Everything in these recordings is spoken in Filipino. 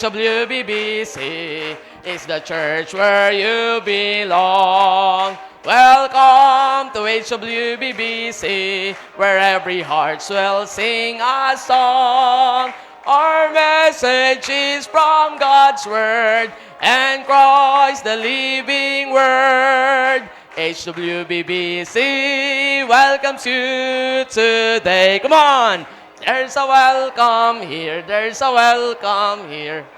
WBBC is the church where you belong. Welcome to HWBBC, where every heart will sing a song. Our message is from God's Word and Christ the living Word. HWBBC welcomes you today. Come on! There's a welcome here, there's a welcome here.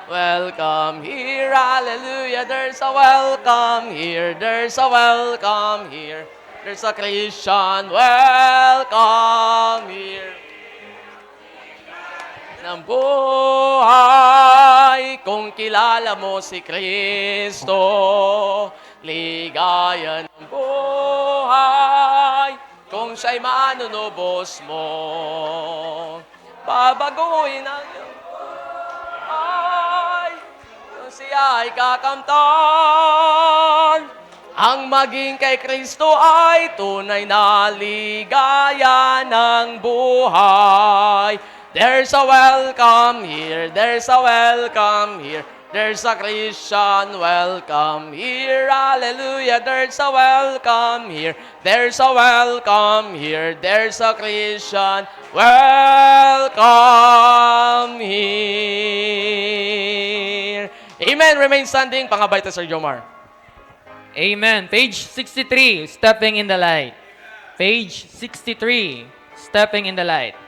Welcome here, hallelujah, there's a welcome here, there's a welcome here. There's a Christian welcome here. Ng buhay, kung kilala mo si Kristo, ligaya ng buhay, kung siya'y manunubos mo, babaguhin ang iyong buhay, kung siya ay kakamtan. Ang maging kay Kristo ay tunay na ligaya ng buhay. There's a welcome here, there's a welcome here. There's a Christian welcome here, hallelujah. There's a welcome here, there's a welcome here. There's a Christian welcome here. Amen. Remain standing. Pangabay to Sir Jomar. Amen. Page 63, Stepping in the Light. Page 63, Stepping in the Light.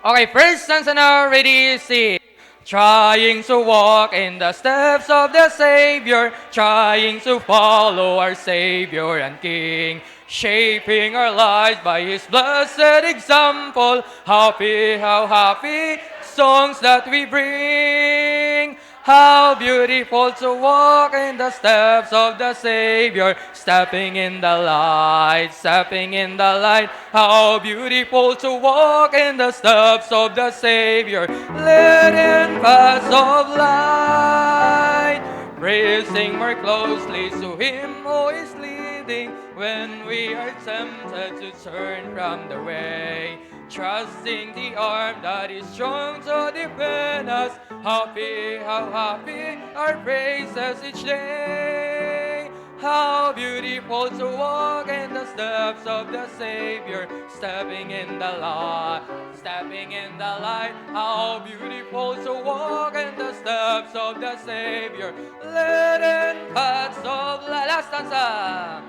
Okay, first stanza now, ready, see. Trying to walk in the steps of the Savior, trying to follow our Savior and King, shaping our lives by His blessed example. Happy, how happy songs that we bring. How beautiful to walk in the steps of the Savior, stepping in the light, stepping in the light. How beautiful to walk in the steps of the Savior, led in paths of light, pressing more closely to Him who is leading when we are tempted to turn from the way. Trusting the arm that is strong to defend us. Happy, how happy our praises each day. How beautiful to walk in the steps of the Savior, stepping in the light, stepping in the light. How beautiful to walk in the steps of the Savior, led in paths of light. Last stanza.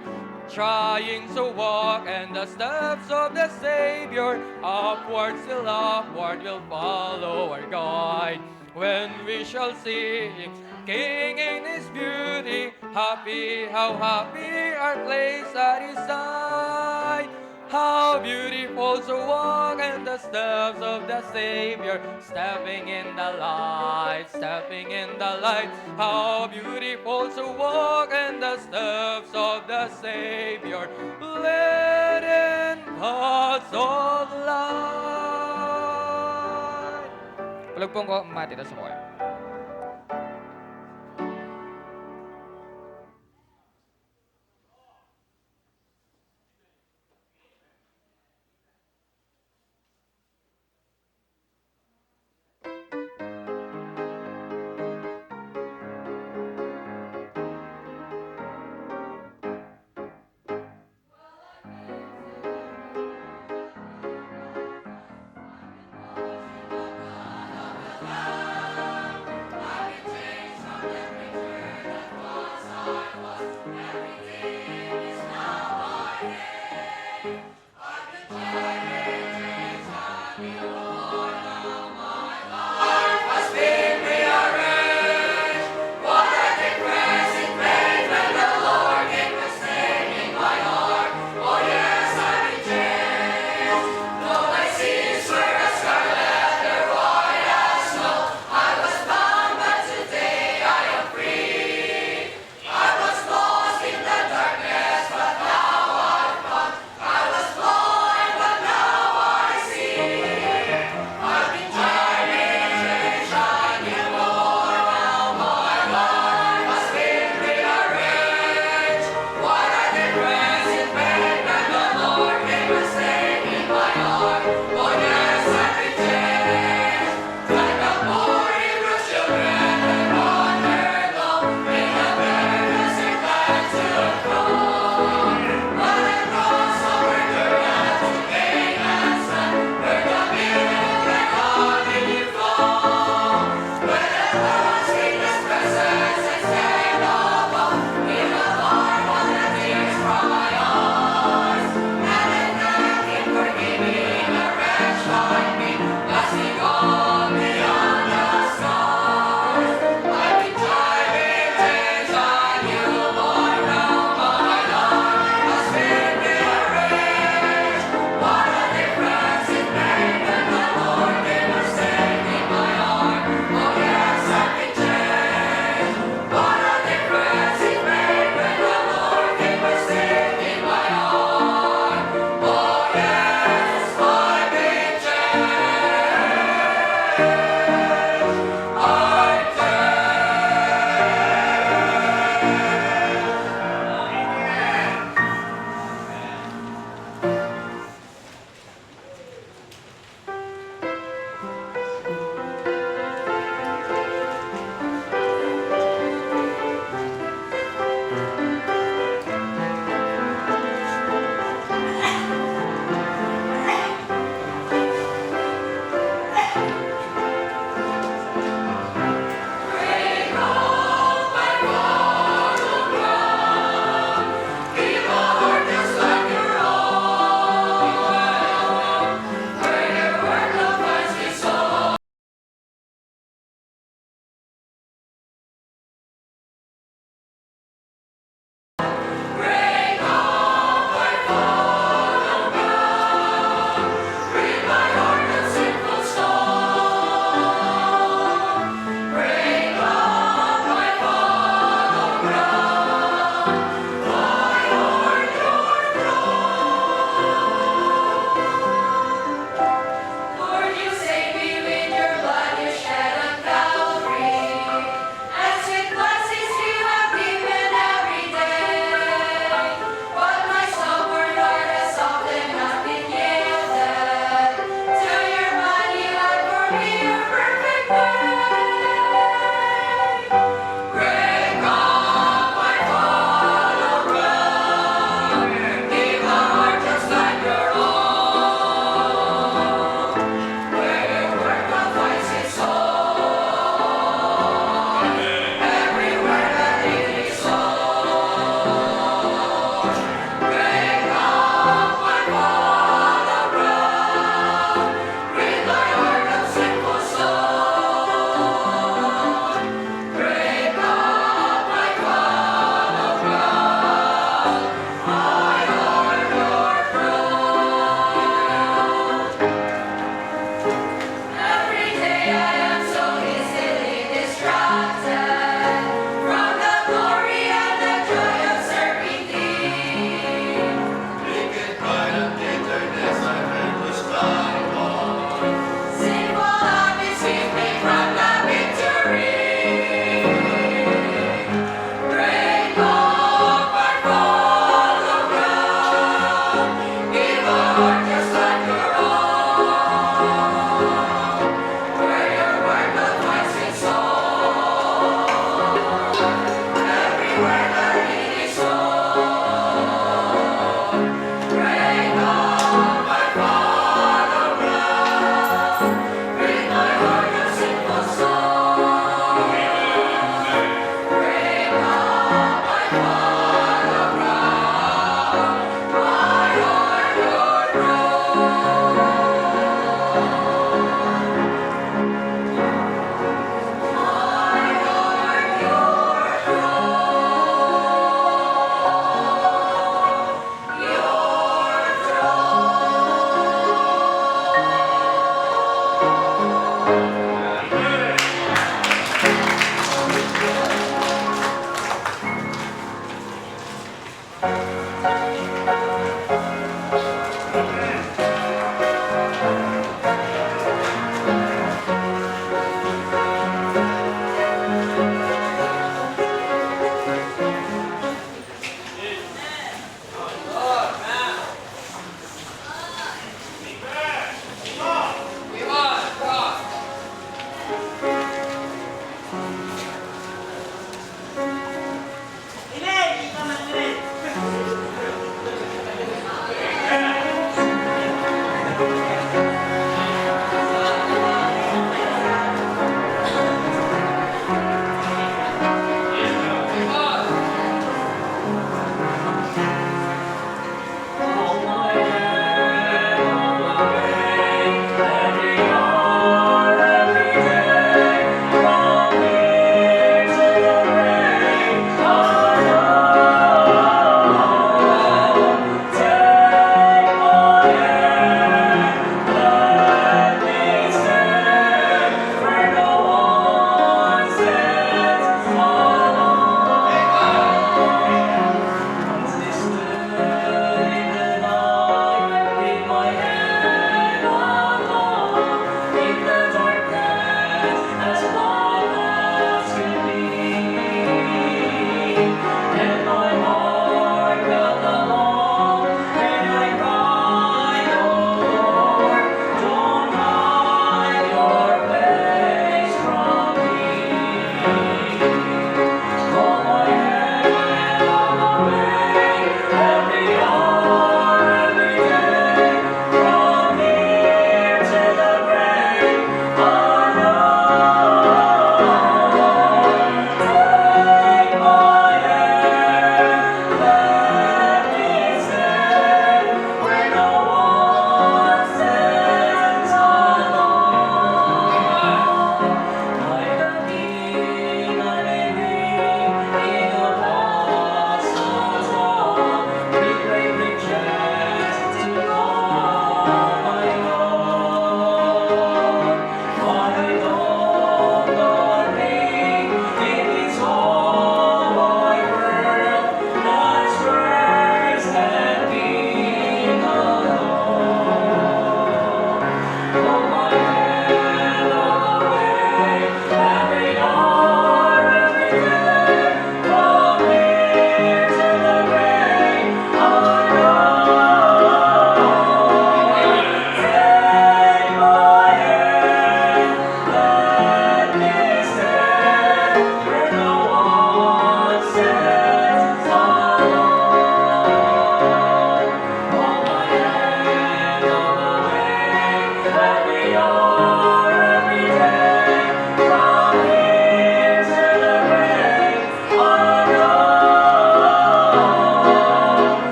Trying to walk in the steps of the Savior, upward, still upward, will follow our guide. When we shall see Him, King in His beauty, happy, how happy our place at His side. How beautiful to walk in the steps of the Savior, stepping in the light, stepping in the light. How beautiful to walk in the steps of the Savior, led in paths of light. Palagpong ko, mati na sa choir.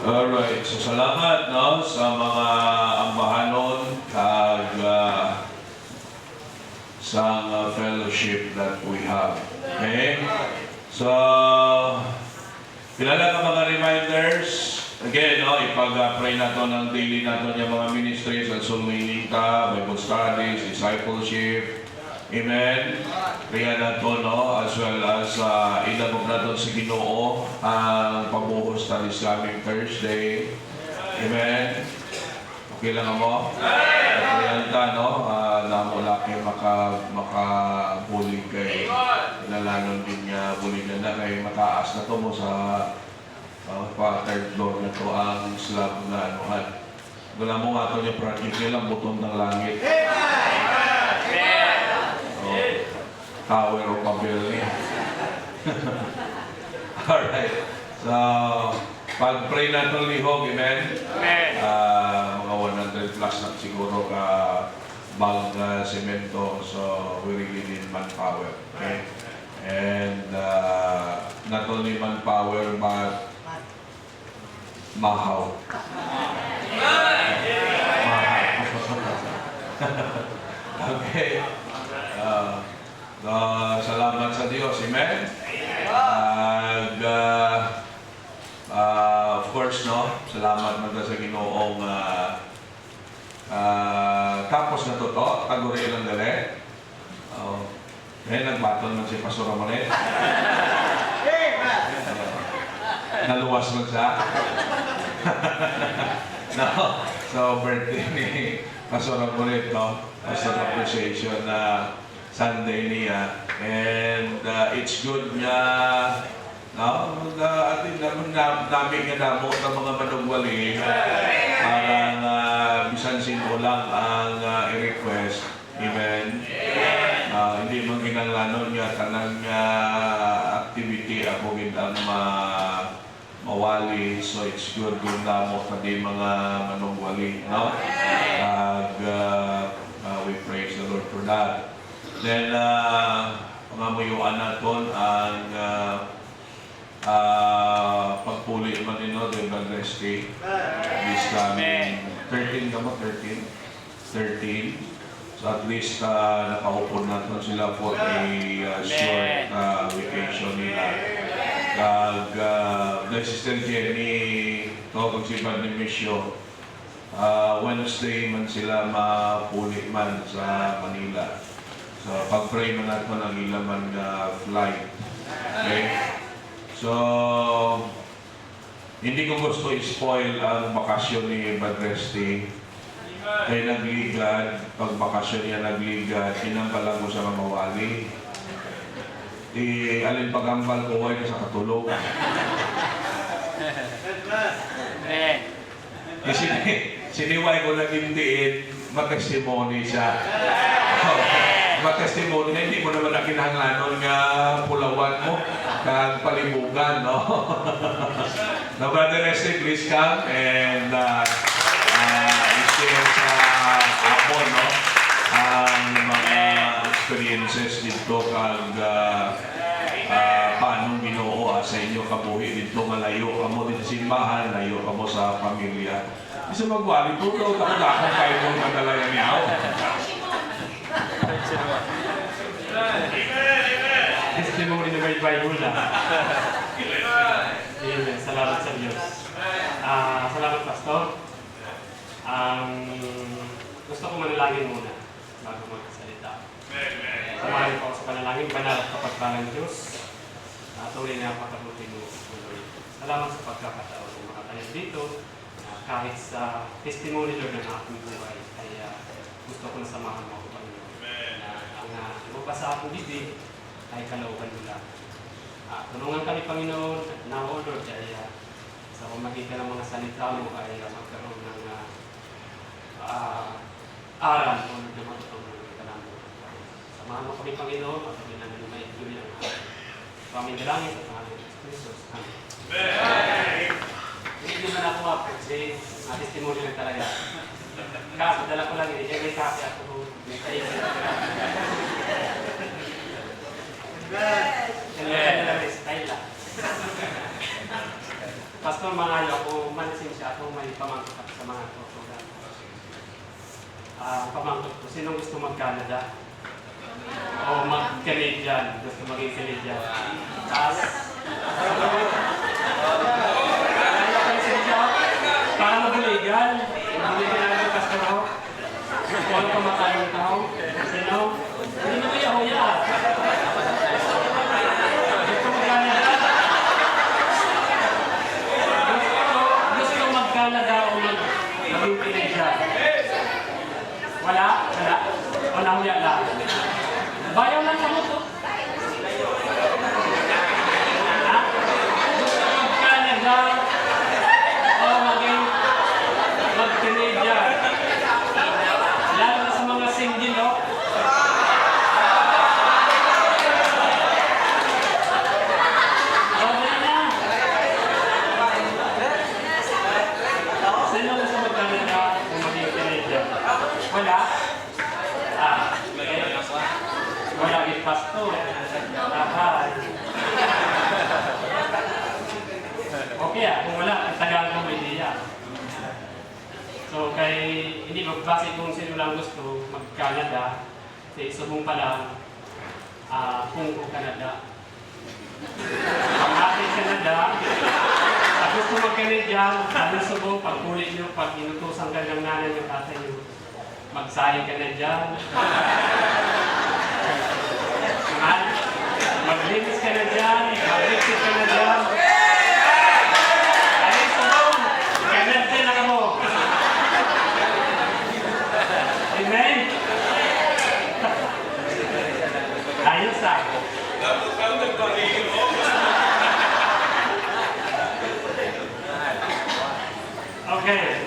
Alright, so salamat no sa mga ambahanon kag sa fellowship that we have. Okay? So, kilala ka mga reminders? Again, no, ipag-pray nato ng daily nato yung mga ministries at Sulminita, Bible Studies, Discipleship. Amen. Kaya nato, no, as well as inabog nato sa Ginoo ang pagbuhos ng Islamic Thursday. Amen. Okay lang mo? Kaya no, namo laki makabulig kay nalanon din niya bulig na kay mataas na to mo sa third floor na to ang slab na anuhan. Wala mo nga ito niya project nilang butong ng langit. Tower of Babel niya. Alright. So, pag-pray na itong lihog, amen? Amen. Mga 100 plus na siguro ka bag na semento. So, we really need manpower. Okay? And not only manpower, but mahaw. Okay. Salamat sa Diyos. Amen? Of course, no? Salamat man sa Ginoong tapos na to, taguri lang dali. Nagbaton man si Pastor Ramonet. Naluwas man siya. No, so birthday ni Pastor Ramonet, no? Pastor Appreciation na Sunday niya. And it's good na ating namin nga damo ng mga manugwali parang bisan sino lang ang i-request. Amen. Hindi man ginanglanon nga tanang activity ako gindang mawali. So it's good kung damo pati mga manugwali, no? We praise the Lord for that. Then mga muyuan naton ang pagpuli man ino the Bangladesh Day this coming 13 kamo 13 so at least nakahupon natin sila for a short vacation nila kag the Sister Jenny kung si ni Misyo Wednesday man sila mapuli man sa Manila so pag-pray man natin ang ilaman flight. Okay. So, hindi ko gusto i-spoil ang bakasyon ni Badresti. Kaya nagligad, pag bakasyon niya nagligad, inampalan ko sa mamawali. Alin pagambal ko ay sa katulog. Siniway ko lang hindiin, matestimony siya. Matestimony na hindi mo naman na kinahanglanon nga pulawan mo kag palibugan, no? Now, Brother Resti, please come and share sa hapon, no? Ang mga experiences dito kag paano Ginoo sa inyo kabuhi dito nga layo kamo din sa simbahan, layo kamo sa pamilya. Isa magwali po daw takot kayo kung madalayan niya. Testimony na may Bible na. Amen. Salamat sa Diyos. Salamat, Pastor. Gusto ko manalangin muna bago magkasalita. Samahin ko ako sa panalangin, banal at kapagpalang Diyos. Tuloy na pagkabuti mo. Salamat sa pagkakataon ng mga tayo dito. Kahit sa testimony Lord ng aking buhay, ay gusto ko na samahan mo ako, Panginoon. Ang lumabas sa aking bibig ay kalooban nila. Tulungan kami, Panginoon, at now, O Lord, ay sa pamagitan ng mga salita mo ay magkaroon ng aral, O Lord, na matutong ng kalam mo. Samahan mo kami, Panginoon, at kami namin ma-enjoy ang paming langit at mga Jesus. Amen. Hindi naman ako kasi testimony lang talaga. Kaso, dala ko lang yun. May kape ako. May kainin. Style lang. Pastor, mangayo ako. Manasin siya ako. May pamangkot ako sa mga program. Pamangkot ko. Sinong gusto mag-Canada? O mag-Canadian? Gusto maging Canadian? Taas? Para mabuligan. Mabuligan namin yung pastor ako. Kung ano pamatayong tao. Sino? Hindi mo kaya huya. Gusto mag-Canada? Gusto mag-Canada o maging Canadian? Wala? Wala? O nahuya lang? Bayaw lang sa muto. Ha? Gusto mag-Canada o mag-Canadian? Lalo na sa mga single, no? Okay na. Sino gusto mag-Canada o maging Canadian? Wala? Wala yung pastor. Lahat. Okay kung wala, ang tagal ng idea. So, hindi magbase kung sino lang gusto mag-Canada. Kasi subong pa lang, kung Canada. Ang ating Canada, sa gusto mag-Canadian, sabi subo, pag ulit nyo, pag inutusan ka ng nanay ng tatay nyo, magsayang ka na dyan. Maglinis ka na dyan, maglinis ka na dyan. Ayun subo, Canadian na mo. Amen? Ayos ah. Okay.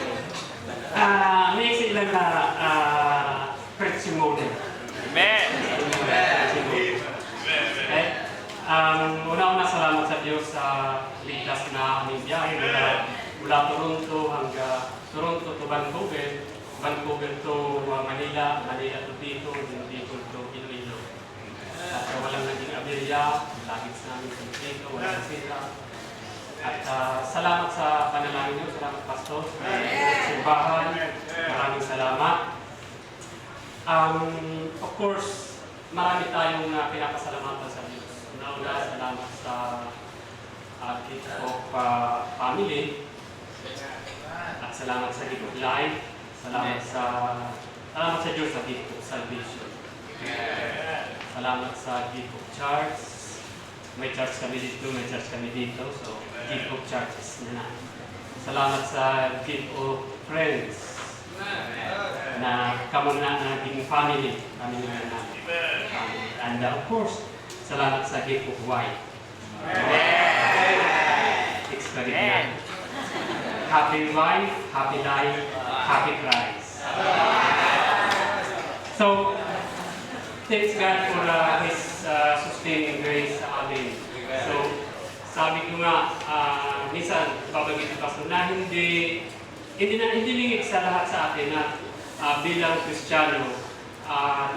May isa ilang na testimony. Amen. Okay? Una-una salamat sa Diyos sa ligtas na aming biyahe mula Toronto hanggang Toronto to Vancouver, Vancouver to Manila, Manila to dito, dito to Iloilo. At walang naging aberya, lagit sa namin sa dito, walang sira. At salamat sa panalangin niyo, salamat Pastor, sa simbahan, maraming salamat. Of course, marami tayong pinapasalamatan sa Diyos. Una-una, salamat sa Gift of Family, at salamat sa Gift of Life, salamat sa Diyos sa Gift of Salvation. Salamat sa Gift of Church. May church kami dito, may church kami dito. So, gift of churches na. Salamat sa gift of friends na kamo na naging family na natin. And of course, salamat sa gift of wife. Experiment. Happy wife, happy life, happy Christ. So, thanks God for His sustaining grace sa amin. So, sabi ko nga, minsan, babagin ko Pastor, na hindi lingit sa lahat sa atin na bilang Kristiyano,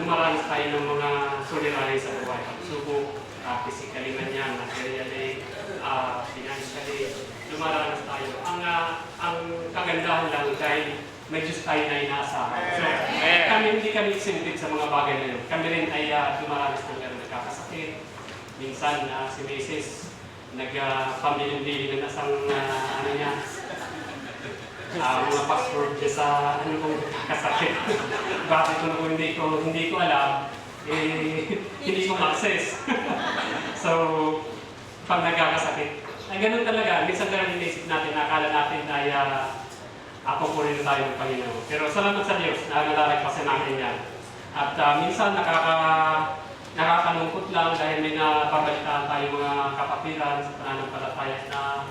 dumaranas tayo ng mga suliranin sa buhay. Pagsubok, physically man yan, materially, financially, dumaranas tayo. Ang kagandahan lang dahil may Diyos tayo na inaasahan. So, hindi kami exempted sa mga bagay na yun. Kami rin ay dumaranas ng gano'n, nagkakasakit. Minsan, si Mrs. nag-family na nasang mga password niya sa kung nagkakasakit. Bakit kung hindi ko alam, hindi ko ma-access. So, pag nagkakasakit, ay ganun talaga. Minsan ganun inisip natin, akala natin ay ako po rin tayo ng Panginoon. Pero salamat sa Diyos na nalalagpasan natin yan. At minsan nakakalungkot lang dahil may napabalitaan tayo mga kapatiran sa pananampalataya na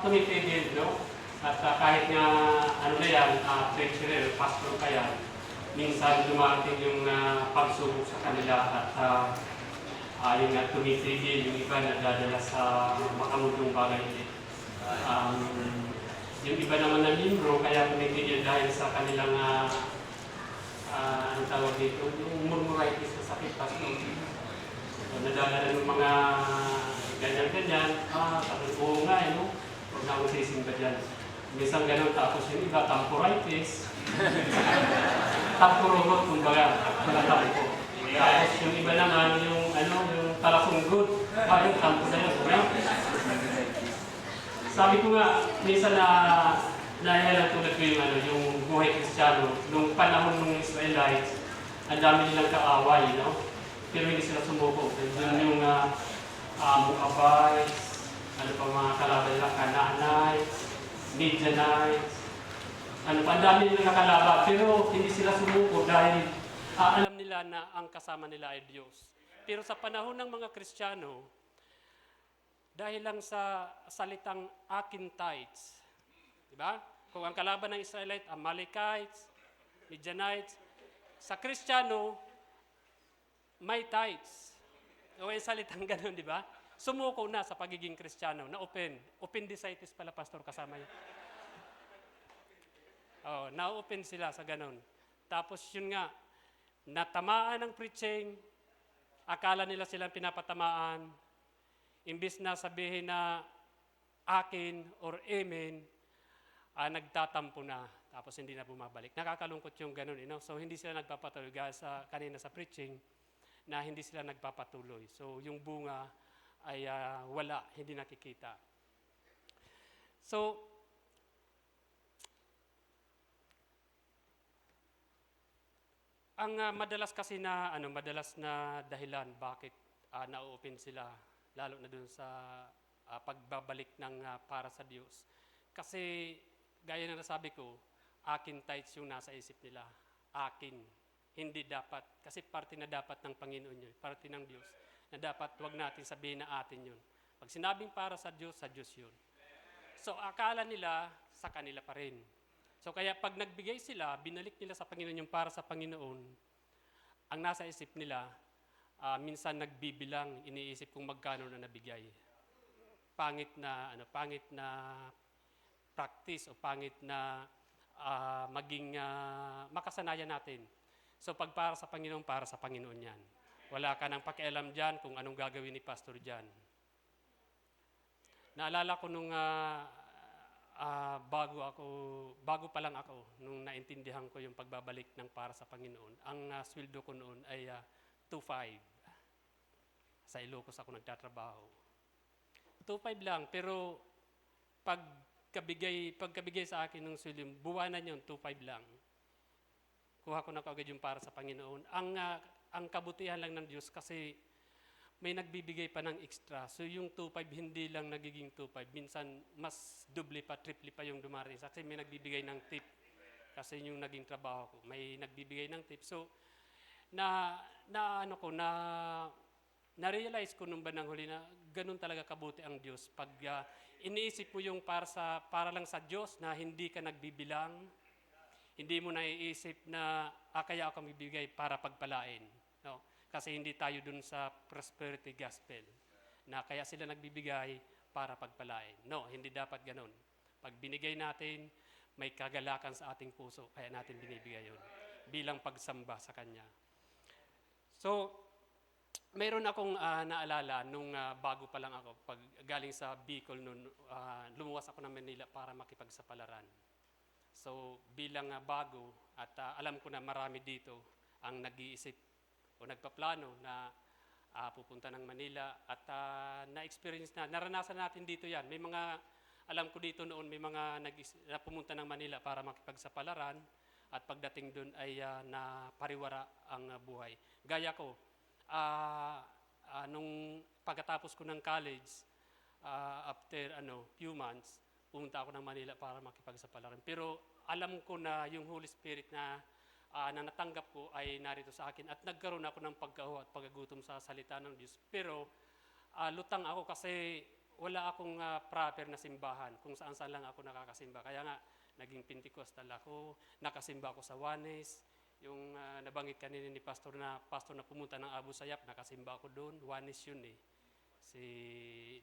tumipigil, no? At kahit nga ano na yan, preacher, pastor ka yan, minsan dumating yung pagsubok sa kanila at yung tumipigil, yung iba nadadala sa makamundong bagay. Yung iba naman ng libro, kaya tumipigil dahil sa kanilang ang tawag dito, yung murmuritis sa sakit pastor. So, nadadala ng mga ganyan-ganyan, sabi ko nga, no? Huwag na akong sisimba dyan. Minsan ganun, tapos yung iba, tamporitis. Tampurumot, kumbaga, tampo. Tapos yung iba naman, yung talasunggod, yung tampo na yun. Sabi ko nga, minsan nahihalang tulad ko yung buhay Kristiyano, nung panahon ng Israelites, ang dami nilang kaaway, no? Pero hindi sila sumuko. Yung Moabites, ano pa mga kalaban nila, Canaanites, Midianites, ang dami nilang nakalaban, pero hindi sila sumuko dahil alam nila na ang kasama nila ay Diyos. Pero sa panahon ng mga Kristiyano, dahil lang sa salitang Akinites, di ba? Kung ang kalaban ng Israelite, Amalekites, Midianites, sa Kristiyano, may tites. O yung salitang ganun, di ba? Sumuko na sa pagiging Kristiyano, na open. Appendicitis pala, Pastor, kasama yun. Na-open sila sa ganun. Tapos yun nga, natamaan ng preaching, akala nila silang pinapatamaan, imbis na sabihin na akin or amen, nagtatampo na, tapos hindi na bumabalik. Nakakalungkot yung ganun, So hindi sila nagpapatuloy, kanina sa preaching, na hindi sila nagpapatuloy. So yung bunga ay wala, hindi nakikita. So, ang madalas kasi na madalas na dahilan bakit na-open sila lalo na dun sa pagbabalik ng para sa Diyos. Kasi gaya ng nasabi ko, akin tithes yung nasa isip nila. Akin. Hindi dapat. Kasi parte na dapat ng Panginoon yun. Parte ng Diyos. Na dapat wag natin sabihin na atin yun. Pag sinabing para sa Diyos yun. So akala nila sa kanila pa rin. So kaya pag nagbigay sila, binalik nila sa Panginoon yung para sa Panginoon, ang nasa isip nila, minsan nagbibilang, iniisip kung magkano na nabigay. Pangit na practice o pangit na maging makasanayan natin. So pag para sa Panginoon yan. Wala ka nang pakialam dyan kung anong gagawin ni pastor dyan. Naalala ko nung bago pa lang ako, nung naintindihan ko yung pagbabalik ng para sa Panginoon, ang sweldo ko noon ay 2.5. Sa Ilocos ako nagtatrabaho. 2.5 lang, pero pagkabigay sa akin ng sweldo, buwanan yun, 2.5 lang. Kuha ko na kaagad yung para sa Panginoon. Ang kabutihan lang ng Diyos kasi may nagbibigay pa ng extra. So yung 2.5 hindi lang nagiging 2.5. Minsan mas doble pa, triple pa yung dumarating. Kasi may nagbibigay ng tip. Kasi yung naging trabaho ko, may nagbibigay ng tip. So na-realize ko nung bandang huli na ganun talaga kabuti ang Diyos. Pag iniisip mo yung para lang sa Diyos na hindi ka nagbibilang, hindi mo naiisip na kaya ako magbibigay para pagpalain. No? Kasi hindi tayo dun sa prosperity gospel na kaya sila nagbibigay para pagpalain. No, hindi dapat ganun. Pag binigay natin, may kagalakan sa ating puso, kaya natin binibigay yun bilang pagsamba sa Kanya. So, mayroon akong naalala nung bago pa lang ako, pag galing sa Bicol noon, lumuwas ako ng Manila para makipagsapalaran. So, bilang bago at alam ko na marami dito ang nag-iisip o nagpaplano na pupunta ng Manila at na-experience naranasan natin dito yan. May mga, alam ko dito noon, may mga na pumunta ng Manila para makipagsapalaran at pagdating doon ay napariwara ang buhay. Gaya ko, nung pagkatapos ko ng college, after few months, pumunta ako ng Manila para makipagsapalaran. Pero alam ko na yung Holy Spirit na natanggap ko ay narito sa akin at nagkaroon ako ng pagkauhaw at pagkagutom sa salita ng Diyos. Pero lutang ako kasi wala akong proper na simbahan kung saan-saan lang ako nakakasimba. Kaya nga, naging Pentecostal ako, nakasimba ako sa Juanes, yung nabanggit kanina ni pastor na pumunta ng Abu Sayyaf, nakasimba ako doon, Juanes yun eh.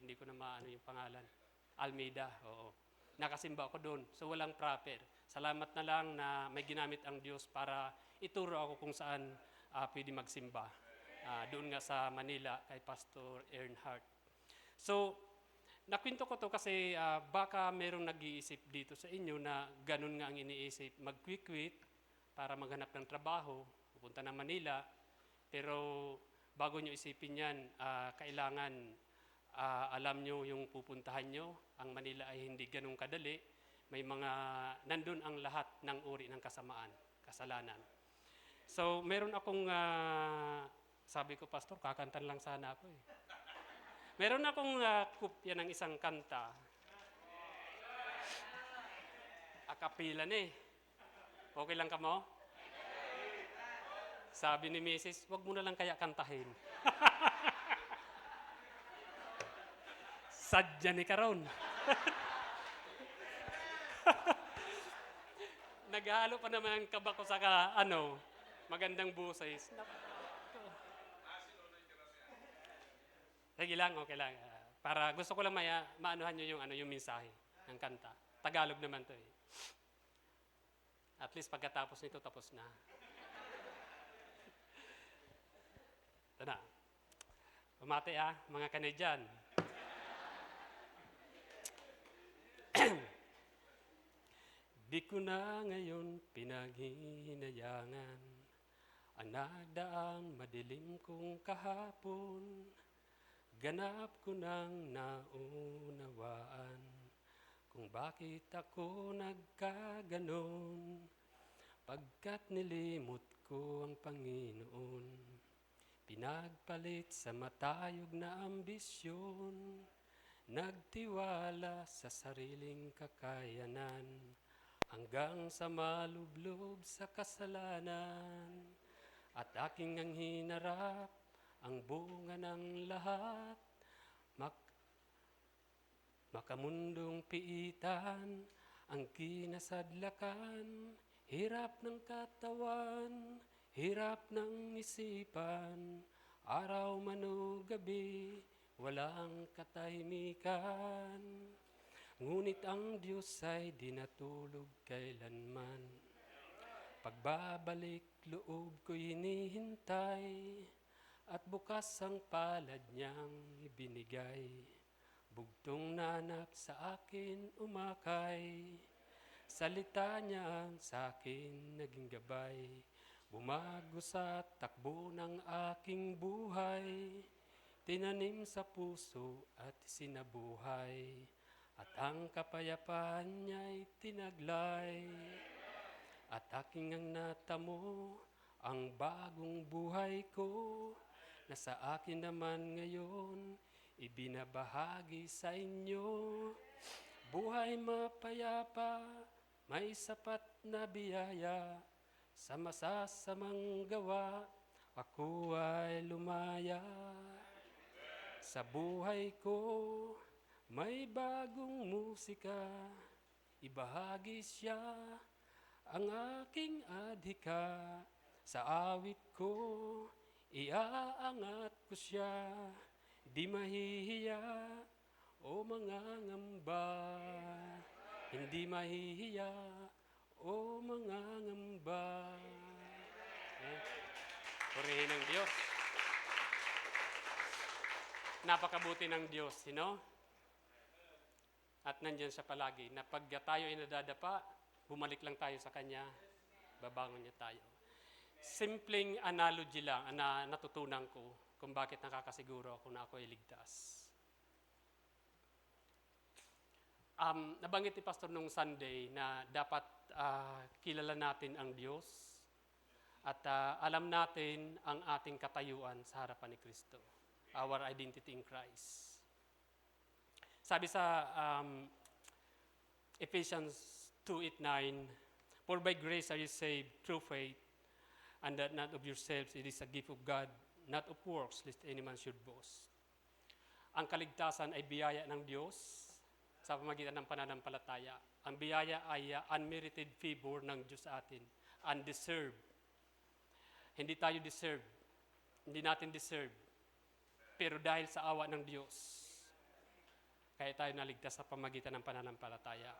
Hindi ko na maano yung pangalan, Almeida, oo. Nakasimba ako doon, so walang proper. Salamat na lang na may ginamit ang Diyos para ituro ako kung saan pwede magsimba. Doon nga sa Manila kay Pastor Earnhardt. So, nakwento ko to kasi baka merong nag-iisip dito sa inyo na ganun nga ang iniisip, mag-quit para maghanap ng trabaho, pupunta ng Manila. Pero bago nyo isipin yan, kailangan alam nyo yung pupuntahan nyo. Ang Manila ay hindi ganun kadali. May mga, nandun ang lahat ng uri ng kasamaan, kasalanan. So, meron akong, sabi ko, Pastor, kakantan lang sana ako eh. Meron akong kopya ng isang kanta. Akapila na eh. Okay lang ka mo? Sabi ni Mrs., wag mo na lang kaya kantahin. Sadya ni karon. Naghalo pa naman ang kaba ko sa magandang buses. Sige lang, okay lang. Para gusto ko lang maanuhan nyo yung mensahe ng kanta. Tagalog naman to eh. At least pagkatapos nito, tapos na. Ito na. Pumati mga Canadian. Di ko na ngayon pinaghihinayangan ang nagdaang madilim kong kahapon. Ganap ko nang naunawaan kung bakit ako nagkaganon, pagkat nilimot ko ang Panginoon. Pinagpalit sa matayog na ambisyon, nagtiwala sa sariling kakayanan, hanggang sa malublob sa kasalanan. At aking ang hinarap ang bunga ng lahat, makamundong piitan ang kinasadlakan, hirap ng katawan, hirap ng isipan, araw man o gabi, walang katahimikan. Ngunit ang Diyos ay di natulog kailanman. Pagbabalik loob ko'y hinihintay, at bukas ang palad niyang ibinigay. Bugtong nanak sa akin umakay, salita niya ang sa akin naging gabay. Bumago sa takbo ng aking buhay, tinanim sa puso at sinabuhay, at ang kapayapaan niya'y tinaglay. At aking ang natamo ang bagong buhay ko, na sa akin naman ngayon ibinabahagi sa inyo. Buhay mapayapa, may sapat na biyaya, sa masasamang gawa ako ay lumaya. Sa buhay ko may bagong musika, ibahagi siya ang aking adhika. Sa awit ko iaangat ko siya, di mahihiya o mangangamba, hindi mahihiya o mangangamba. Purihin ang Diyos. Napakabuti ng Diyos, At nandyan siya palagi, na pag tayo ay nadadapa, bumalik lang tayo sa Kanya, babangon niya tayo. Simpleng analogy lang na natutunan ko kung bakit nakakasiguro ako na ako ay ligtas. Nabanggit ni Pastor nung Sunday na dapat kilala natin ang Diyos at alam natin ang ating katayuan sa harapan ni Kristo. Our identity in Christ. Sabi sa Ephesians 2:8-9, for by grace are you saved through faith, and that not of yourselves, it is a gift of God, not of works, lest any man should boast. Ang kaligtasan ay biyaya ng Diyos sa pamamagitan ng pananampalataya. Ang biyaya ay unmerited favor ng Diyos sa atin, undeserved. Hindi tayo deserve, hindi natin deserve, pero dahil sa awa ng Diyos, kaya tayo naligtas sa pamamagitan ng pananampalataya.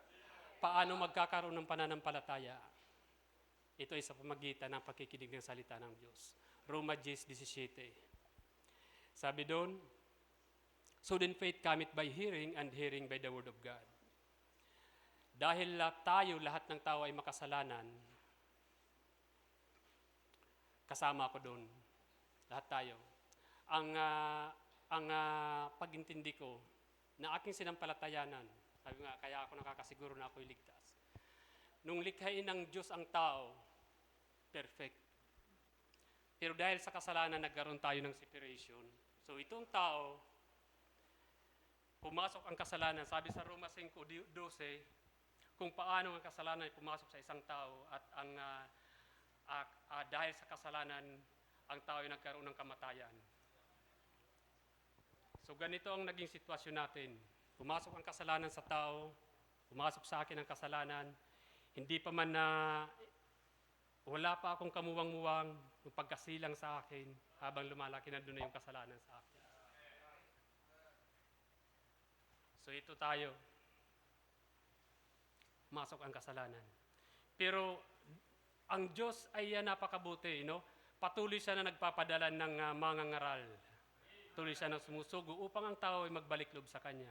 Paano magkakaroon ng pananampalataya? Ito ay sa pamamagitan ng pakikinig ng salita ng Diyos. Roma 10:17. Sabi doon, so then faith cometh by hearing, and hearing by the word of God. Dahil tayo, lahat ng tao ay makasalanan, kasama ko doon, lahat tayo. Ang pag-intindi ko na aking sinampalatayanan, sabi nga, kaya ako nakakasiguro na ako'y ligtas. Nung likhain ng Diyos ang tao, perfect. Pero dahil sa kasalanan, nagkaroon tayo ng separation. So itong tao, pumasok ang kasalanan. Sabi sa Roma 5:12, kung paano ang kasalanan ay pumasok sa isang tao at dahil sa kasalanan, ang tao ay nagkaroon ng kamatayan. So ganito ang naging sitwasyon natin. Pumasok ang kasalanan sa tao, pumasok sa akin ang kasalanan, hindi pa man wala pa akong kamuwang-muwang ng pagkasilang sa akin, habang lumalaki na doon na yung kasalanan sa akin. So ito tayo, pumasok ang kasalanan. Pero ang Diyos ay napakabuti, Patuloy siya na nagpapadala ng mangangaral. Tuloy siya na sumusugo upang ang tao ay magbalik loob sa Kanya.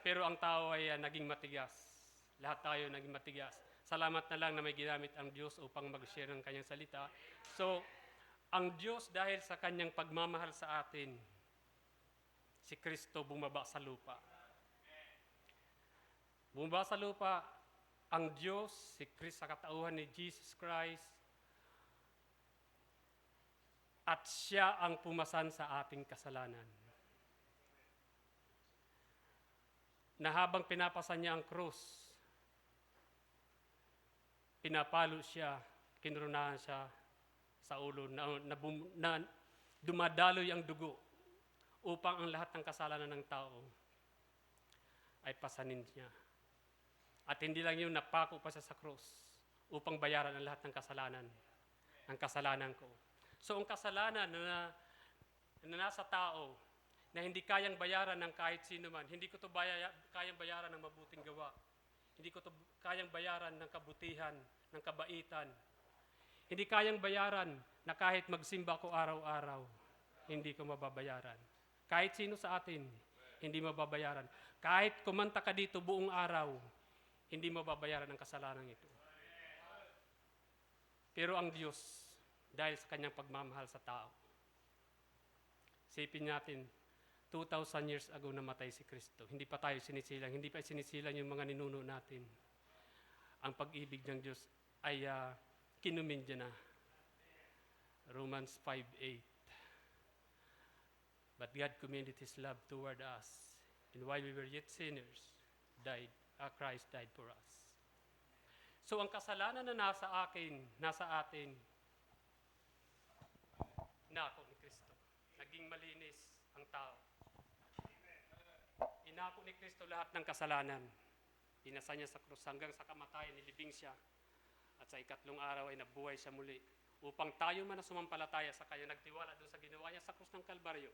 Pero ang tao ay naging matigas. Lahat tayo naging matigas. Salamat na lang na may ginamit ang Diyos upang mag-share ng Kanyang salita. So, ang Diyos dahil sa Kanyang pagmamahal sa atin, si Kristo bumaba sa lupa. Bumaba sa lupa ang Diyos, si Christ sa katauhan ni Jesus Christ, at siya ang pumasan sa ating kasalanan. Na habang pinapasan niya ang krus, pinapalo siya, kinurunahan siya sa ulo na dumadaloy ang dugo upang ang lahat ng kasalanan ng tao ay pasanin niya. At hindi lang yun, napako pa siya sa krus upang bayaran ang lahat ng kasalanan ko. So ang kasalanan na nasa tao, na hindi kayang bayaran ng kahit sino man, hindi ko to kayang bayaran ng mabuting gawa, hindi ko to kayang bayaran ng kabutihan, ng kabaitan, hindi kayang bayaran na kahit magsimba ko araw-araw, hindi ko mababayaran. Kahit sino sa atin, hindi mababayaran. Kahit kumanta ka dito buong araw, hindi mababayaran ang kasalanan ito. Pero ang Diyos, dahil sa kanyang pagmamahal sa tao, isipin natin, 2,000 years ago namatay si Kristo. Hindi pa tayo sinisilang, hindi pa sinisilang yung mga ninuno natin. Ang pag-ibig ng Diyos ay kinumindya na. Romans 5:8. But God commended His love toward us, and while we were yet sinners, Christ died for us. So ang kasalanan na nasa atin, inako ni Kristo. Naging malinis ang tao. Inako ni Kristo lahat ng kasalanan. Inasa niya sa krus hanggang sa kamatayan, nilibing siya. At sa ikatlong araw ay nabuhay siya muli. Upang tayo man na sumampalataya sa kanya, nagtiwala doon sa ginawa niya sa krus ng Kalbaryo.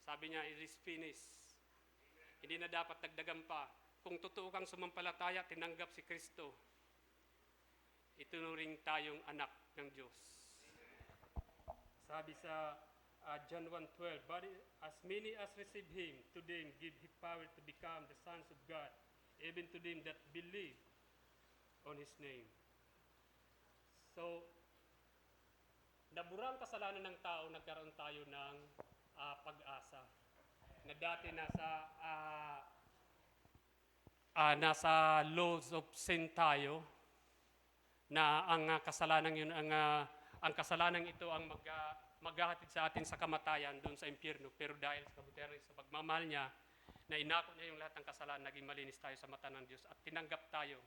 Sabi niya, it is finished. Hindi na dapat dagdagan pa. Kung totoo kang sumampalataya, tinanggap si Kristo, itunuring tayong anak ng Diyos. Sabi sa John 1:12, but as many as receive Him, to them give Him power to become the sons of God, even to them that believe on His name. So, nabura ang kasalanan ng tao, nagkaroon tayo ng pag-asa. Na dati nasa laws of sin tayo, na ang kasalanan yun, ang kasalanan ito ang maghahatid sa atin sa kamatayan doon sa impyerno. Pero dahil sa kabutihan sa pagmamahal niya, na inako niya yung lahat ng kasalanan, naging malinis tayo sa mata ng Diyos at tinanggap tayo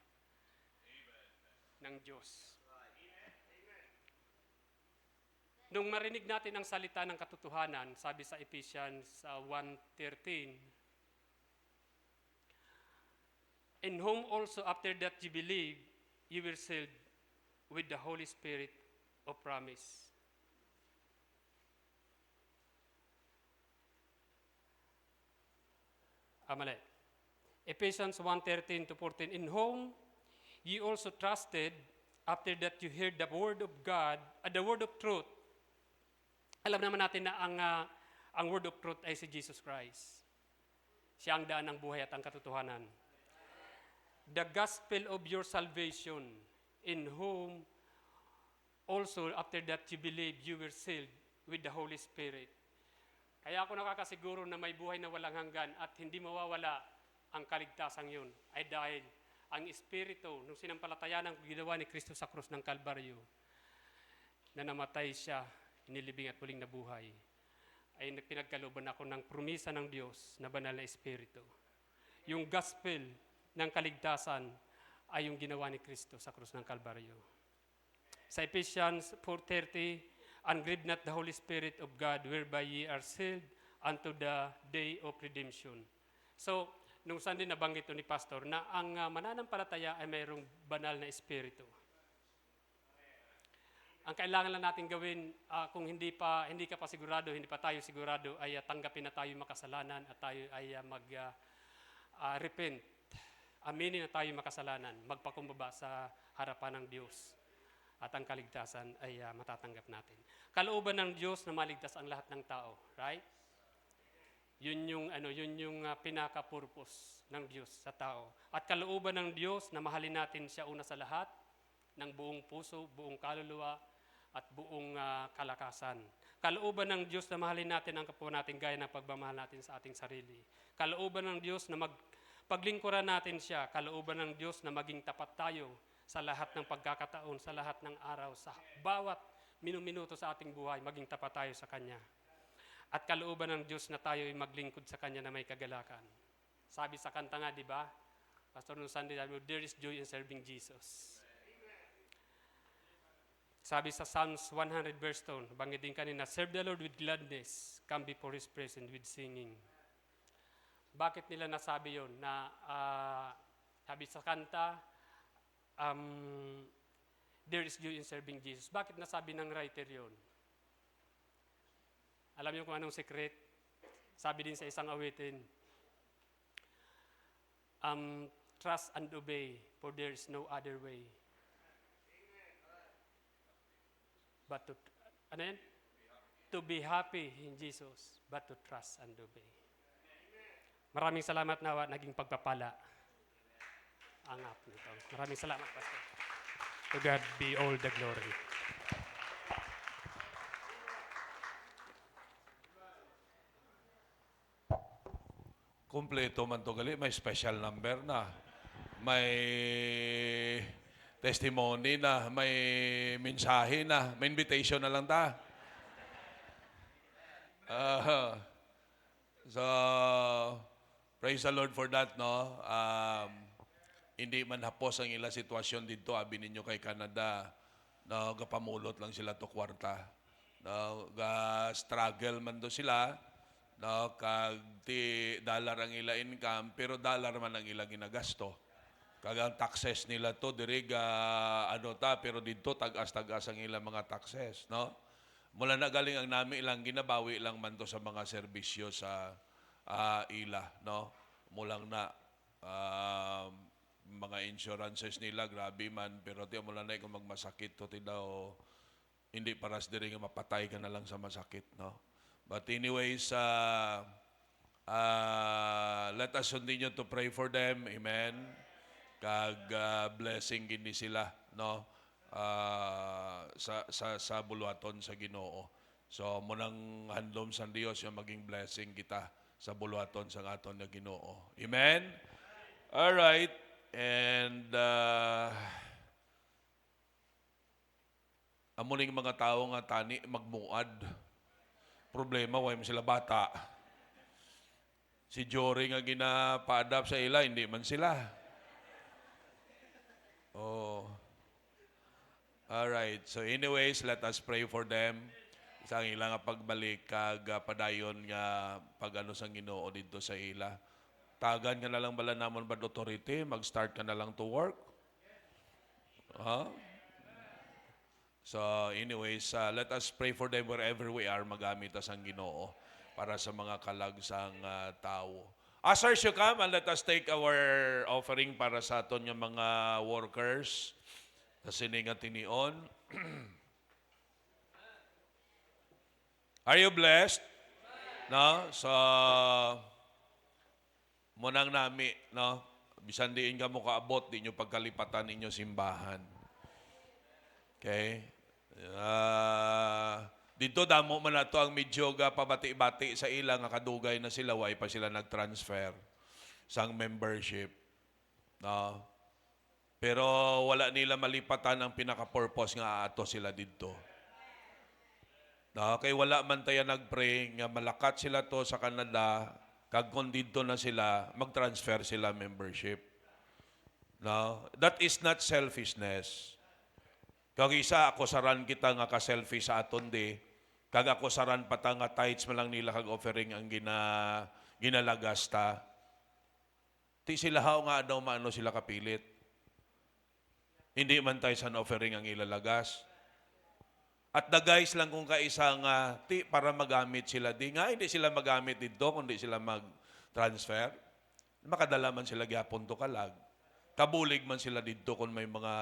ng Diyos. Nung marinig natin ang salita ng katotohanan, sabi sa Ephesians 1:13, in whom also after that you believe, you were sealed with the Holy Spirit of promise. Mali. Ephesians 1:13-14, in whom ye also trusted, after that you heard the word of God, the word of truth. Alam naman natin na ang word of truth ay si Jesus Christ. Siya ang daan ng buhay at ang katotohanan. The gospel of your salvation, in whom also after that you believe, you were sealed with the Holy Spirit. Kaya ako nakakasiguro na may buhay na walang hanggan at hindi mawawala ang kaligtasan yun ay dahil ang Espiritu, nung sinampalatayaan ang ginawa ni Kristo sa krus ng Kalbaryo, na namatay siya, inilibing at muling nabuhay, ay pinagkalooban ako ng promisa ng Diyos na banal na Espiritu. Yung gospel ng kaligtasan ay yung ginawa ni Kristo sa krus ng Kalbaryo. Sa Ephesians 4:30, and grieve not the Holy Spirit of God, whereby ye are sealed unto the day of redemption. So, nung Sunday nabanggit ni Pastor na ang mananampalataya ay mayroong banal na Espiritu. Ang kailangan lang natin gawin, kung hindi ka pa sigurado, hindi pa tayo sigurado, ay tanggapin na tayo makasalanan at tayo ay repent. Aminin na tayo makasalanan, magpakumbaba sa harapan ng Diyos. At ang kaligtasan ay matatanggap natin. Kalooban ng Diyos na maligtas ang lahat ng tao, right? Yun yung pinaka-purpose ng Diyos sa tao. At kalooban ng Diyos na mahalin natin siya una sa lahat, ng buong puso, buong kaluluwa, at buong kalakasan. Kalooban ng Diyos na mahalin natin ang kapwa natin gaya ng pagmamahal natin sa ating sarili. Kalooban ng Diyos na Paglingkuran natin siya, kalooban ng Diyos na maging tapat tayo sa lahat ng pagkakataon, sa lahat ng araw, sa bawat minuminuto sa ating buhay, maging tapat tayo sa Kanya. At kalooban ng Diyos na tayo ay maglingkod sa Kanya na may kagalakan. Sabi sa kanta nga, di ba? Pastor nung Sunday, there is joy in serving Jesus. Sabi sa Psalms 100 verse 2, banggit din kanina, serve the Lord with gladness, come before His presence with singing. Bakit nila nasabi yon? Na sabi sa kanta, there is joy in serving Jesus. Bakit nasabi ng writer yon? Alam niyo kung anong secret? Sabi din sa isang awitin, trust and obey, for there is no other way. But to be happy in Jesus, but to trust and obey. Maraming salamat nawa, naging pagpapala ang app nito. Maraming salamat, Pastor. To God be all the glory. Kumpleto man to gali, may special number na. May testimony na, may mensahe na, may invitation na lang ta. So, praise the Lord for that, no? Hindi man hapos ang ilang sitwasyon dito, abi ninyo kay Canada, no? Gapamulot lang sila to kwarta. No? Ga-struggle man do sila, no? Kag ti dollar ang ila income, pero dollar man ang ila ginagasto. Kag ang taxes nila to diri pero dito tagas-tagas ang ilang mga taxes, no? Mula na galing ang nami ilang ginabawi lang man to sa mga serbisyo sa ila, no? Mulang na mga insurances nila grabe man, pero ti mula na kung magmasakit to ti daw hindi paras diri nga mapatay ka na lang sa masakit, no? But anyways, let us continue to pray for them. Amen. Kag blessing gini sila, no? Sa buluhaton sa Ginoo. So munang handom sa Dios yung maging blessing kita sa buluhaton sa aton nga Ginoo. Amen. All right. And amuning mga tao nga tani magmuad. Problema way sila bata. Si Jory nga ginapaadap sa ila, hindi man sila. Oh. All right. So anyways, let us pray for them. Isang ila nga pagbalik kag padayon nga pagano sang Ginoo didto sa ila. Tagan ka na lang bala namon bad authority, mag-start ka na lang to work. So anyways, let us pray for them wherever we are, magamit as ang Ginoo para sa mga kalagsang tao. Ushers, you come and let us take our offering para sa aton yung mga workers sa sininga tinion. Are you blessed? No? So, munang nami, no? Bisan diin ka mo kaabot, di nyo pagkalipatan inyo simbahan. Okay? Dito damo man nato ang medyo pabati-bati sa ilang nga kadugay na sila, way pa sila nag-transfer sang membership. No? Pero wala nila malipatan ang pinaka-purpose nga ato sila dito. No? Kay wala man tayo nag-pray nga malakat sila to sa Canada, kag kung dito na sila, mag-transfer sila membership. No? That is not selfishness. Kag isa ako saran kita nga ka-selfish sa aton di, kag ako saran pata nga tithes man lang nila kag offering ang ginalagasta. Ti sila haw nga daw maano sila kapilit. Hindi man tayo sa offering ang ilalagas. At the guys lang kung kaisa nga ti para magamit sila di nga hindi sila magamit dito kundi sila mag-transfer. Makadala man sila gyapon to kalag. Kabulig man sila dito kung may mga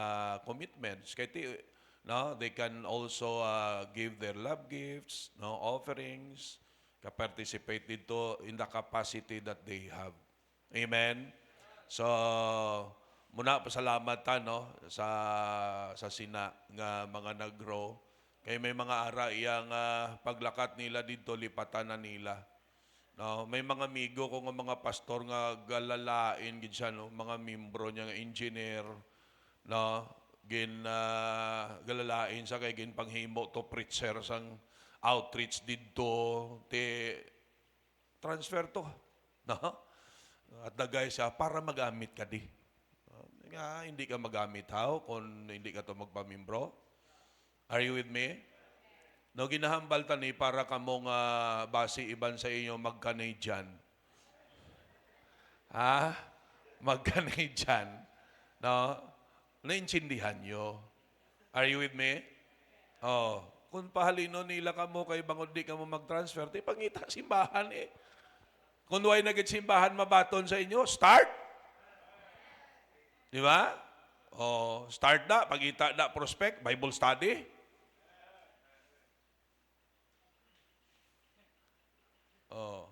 commitments. Kaya no, they can also give their love gifts, no, offerings, ka-participate dito in the capacity that they have. Amen? So, muna pasalamat no, sa sina nga mga nag-grow. Kaya may mga ara iyang paglakat nila dito, lipatan na nila. No, may mga amigo ko nga mga pastor nga galalain gid siya no, mga membro niya nga engineer no, galalain sa kay gin panghimo to preacher sang outreach didto te transfer to no. At dagay siya para magamit ka di. Nga hindi ka magamit how kung hindi ka to magpamimbro. Are you with me? No, ginahambal tani para kamo nga base iban sa inyo mag-Canadian. Ha? Mag-Canadian. No? Naintindihan nyo. Are you with me? Oh, kung pahalino nila kamo kay bangod di ka mo mag-transfer, di pangita simbahan eh. Kung way nagit simbahan mabaton sa inyo, start. Di ba? Oh, start na, pagita na prospect, Bible study. Oh.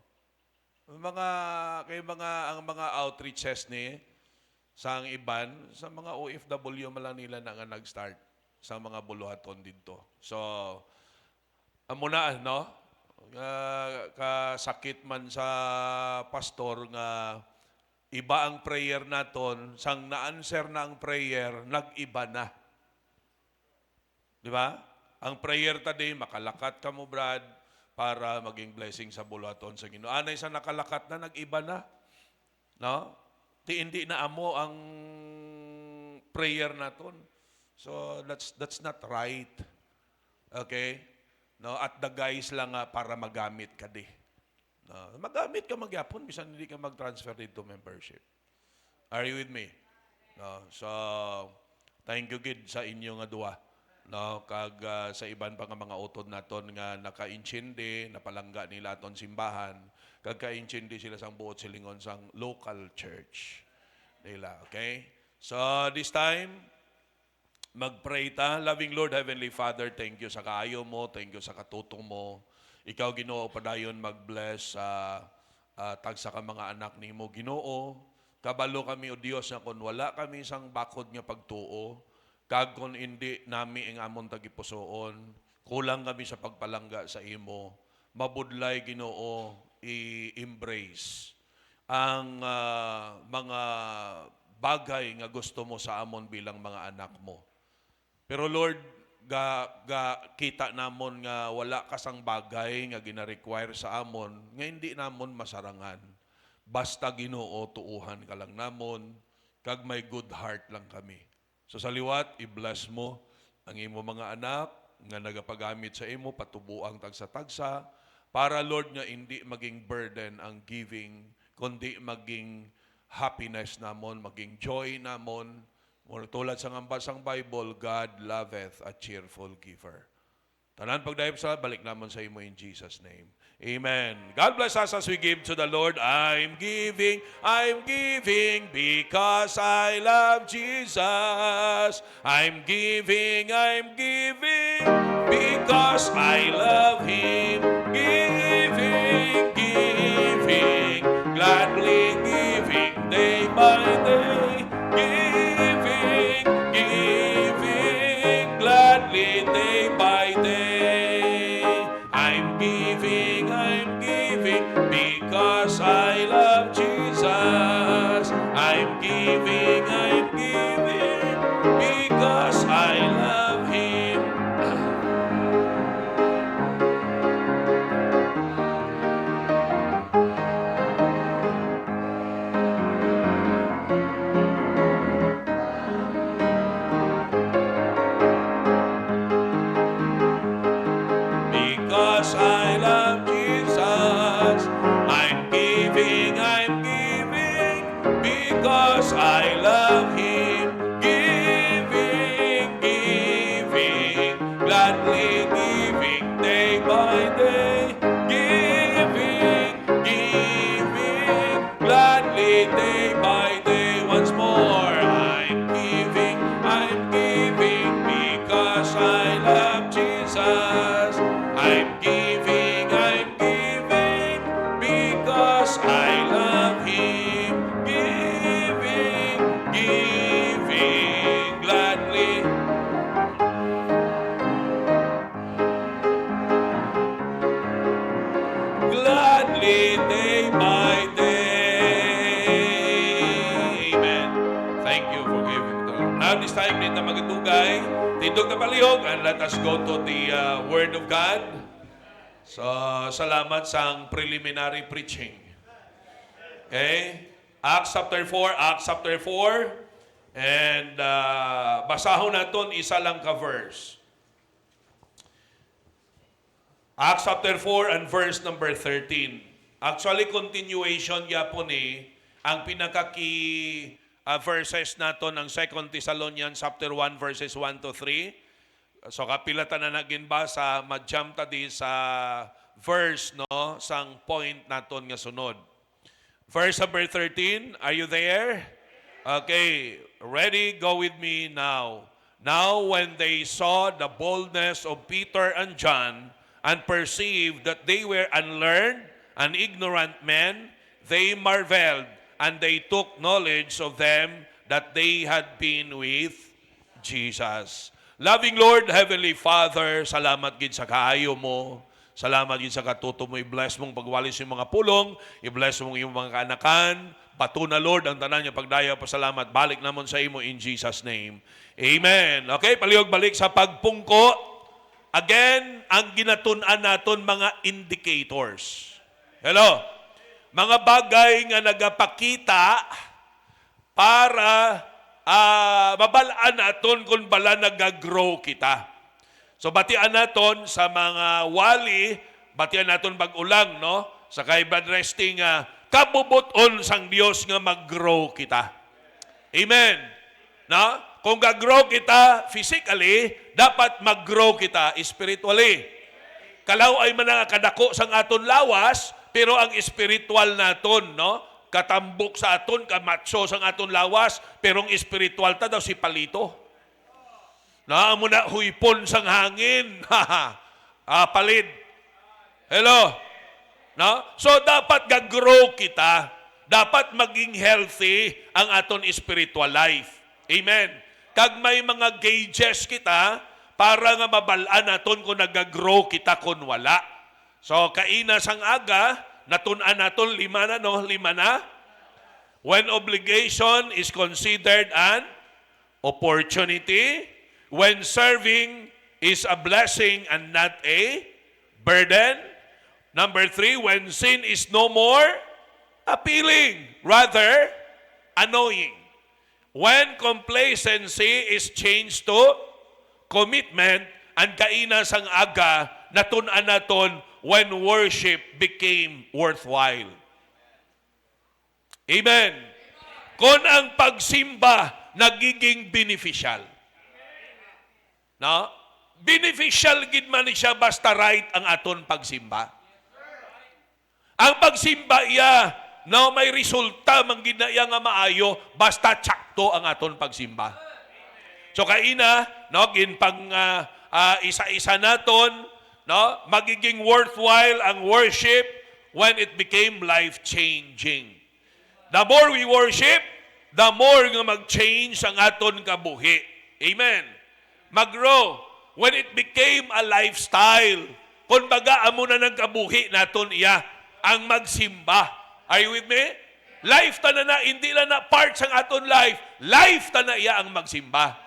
Ang mga outreaches ni sa iban sa mga OFW man nila na nga nag-start sa mga buluhaton dito. So amo na no kasakit man sa pastor nga iba ang prayer naton sang na-answer na ang prayer nag-iba na. Di ba? Ang prayer today makalakat ka mo Brad para maging blessing sa buluhaton sa Ginoo. Anay sa nakalakat na, nag-iba na. No? Hindi na amo ang prayer naton. So, that's not right. Okay? No? At the guys lang para magamit ka di. No? Magamit ka magyapon, bisan hindi ka mag-transfer dito membership. Are you with me? No? So, thank you gid sa inyo nga duwa. No, kag sa iban pa nga mga utod naton nga naka-inchindi, napalangga nila aton simbahan, kag ka-inchindi sila sang buot silingon sang local church nila, okay? So this time mag-pray ta. Loving Lord, Heavenly Father, thank you sa kaayo mo, thank you sa katutong mo. Ikaw Ginoo padayon mag-bless tagsa ka mga anak nimo Ginoo. Kabalo kami o Dios nga kun wala kami sang bakod nga pagtuo, kag kung hindi nami ang amon tagipusoon, kulang kami sa pagpalangga sa imo, mabudlay Ginoo i-embrace ang mga bagay nga gusto mo sa amon bilang mga anak mo. Pero Lord, kita namon nga wala kasang bagay nga gina-require sa amon nga hindi namon masarangan. Basta Ginoo tuuhan ka lang namon, kag may good heart lang kami. So sa liwat, i-bless mo ang imo mga anak nga nagapagamit sa imo, patubuang tagsa-tagsa, para Lord nga hindi maging burden ang giving, kundi maging happiness namon, maging joy namon. Tulad sa ngambasang Bible, God loveth a cheerful giver. Tanan pagdayop sa balik namon sa imo in Jesus' name. Amen. God bless us as we give to the Lord. I'm giving because I love Jesus. I'm giving because I love Him. Giving, gladly giving day by day. Giving, gladly day by day. I'm giving because I love Jesus. I'm giving because I love Him. Because I love Jesus, I'm giving because I love Him. Giving, gladly giving day by day. Giving, gladly day by day. Once more, I'm giving because I love Jesus. I'm giving because I love Him. Giving gladly. Gladly Now, this time, need na magatugay. Tindog na palihog, and let us go to the Word of God. So, salamat sa preliminary preaching. Okay? Acts chapter 4. And basahon natin isa lang ka verse. Acts chapter 4 and verse number 13. Actually, continuation yapon ang pinakaki verses nato ng 2 Thessalonians chapter 1 verses 1 to 3. So kapilatan na naginbasa, ma-jump ta di sa verse no sang point naton nga sunod. Verse number 13, are you there? Okay, ready? Go with me now. Now when they saw the boldness of Peter and John and perceived that they were unlearned and ignorant men, they marveled, and they took knowledge of them that they had been with Jesus. Loving Lord, Heavenly Father, salamat gid sa kaayo mo. Salamat gid sa katuto mo. I-bless mong pagwalis yung mga pulong. I-bless mong yung mga kaanakan. Bato na Lord, ang tanan niya pagdaya pasalamat. Balik namon sa imo in Jesus' name. Amen. Okay, palihog balik sa pagpungko. Again, ang ginatun-an naton mga indicators. Hello? Mga bagay nga nagapakita para mabalaan naton kung bala nagagrow kita. So batian naton sa mga wali, batian naton pag-ulang, no? Sa kay bad resting kabubuton sang Dios nga mag-grow kita. Amen. No? Kung ga-grow kita physically, dapat mag-grow kita spiritually. Kalaw ay man kadako sang aton lawas, pero ang spiritual naton, no? Katambok sa aton, kamatso sang aton lawas, pero ang spiritual ta daw si palito. Na amo na huipon sang hangin. Palid. Hello. No? So dapat gag-grow kita. Dapat maging healthy ang aton spiritual life. Amen. Kag may mga gauges kita para nga mabalaan naton kung nag-grow kita kung wala. So kaina sang aga, natun-an naton 5 na, no? 5 na. When obligation is considered an opportunity, when serving is a blessing and not a burden. Number 3, when sin is no more appealing, rather annoying. When complacency is changed to commitment, ang kaina sang aga, natun-an naton when worship became worthwhile. Amen. Kung ang pagsimba nagiging beneficial. No? Beneficial gid man siya basta right ang aton pagsimba. Ang pagsimba iya, no, may resulta man gid na iya nga maayo basta tsakto ang aton pagsimba. So kaina, no, ginpang isa-isa naton, no, magiging worthwhile ang worship when it became life-changing. The more we worship, the more nga mag-change ang aton kabuhi. Amen. Mag-grow. When it became a lifestyle, kung baga amo na ng kabuhi naton iya, ang magsimba. Are you with me? Life ta na, hindi na part sang aton life. Life ta na iya ang magsimba.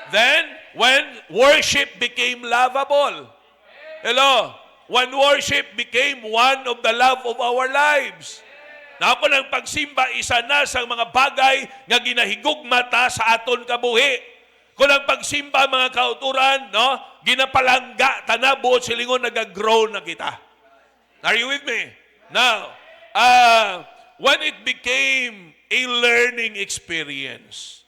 Then, when worship became lovable. Hello? When worship became one of the love of our lives. Na ako ng pagsimba, isa na sa mga bagay nga ginahigugma ta sa aton kabuhi. Kung ang pagsimba, mga kauturan, no, ginapalangga, tanabo, silingon, nag-grow na kita. Are you with me? Now, when it became a learning experience,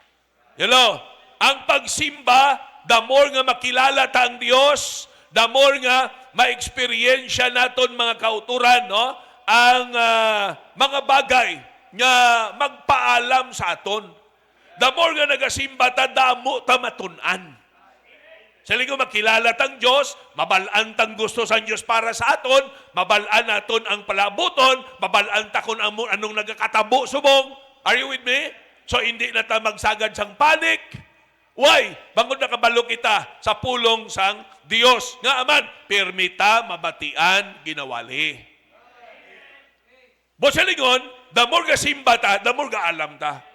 ang pagsimba, the more nga makilala ta ang Diyos, the more nga ma-experiensya naton mga kauturan, no, ang mga bagay nga magpaalam sa aton. The more nga nagasimba ta, damo ta matun-an. Sa ligo makilala tang Diyos, mabalaan tang gusto sa Diyos para sa aton, mabalaan naton ang palabuton, mabalaan ta kung anong nagkakatabo subong. Are you with me? So hindi na ta magsagad sang panik. Why? Bangod na kabalo kita sa pulong sang Diyos. Nga aman, permita mabatian ginawali. Bo sa lingon, the more ka simba ta, the more ka alam ta.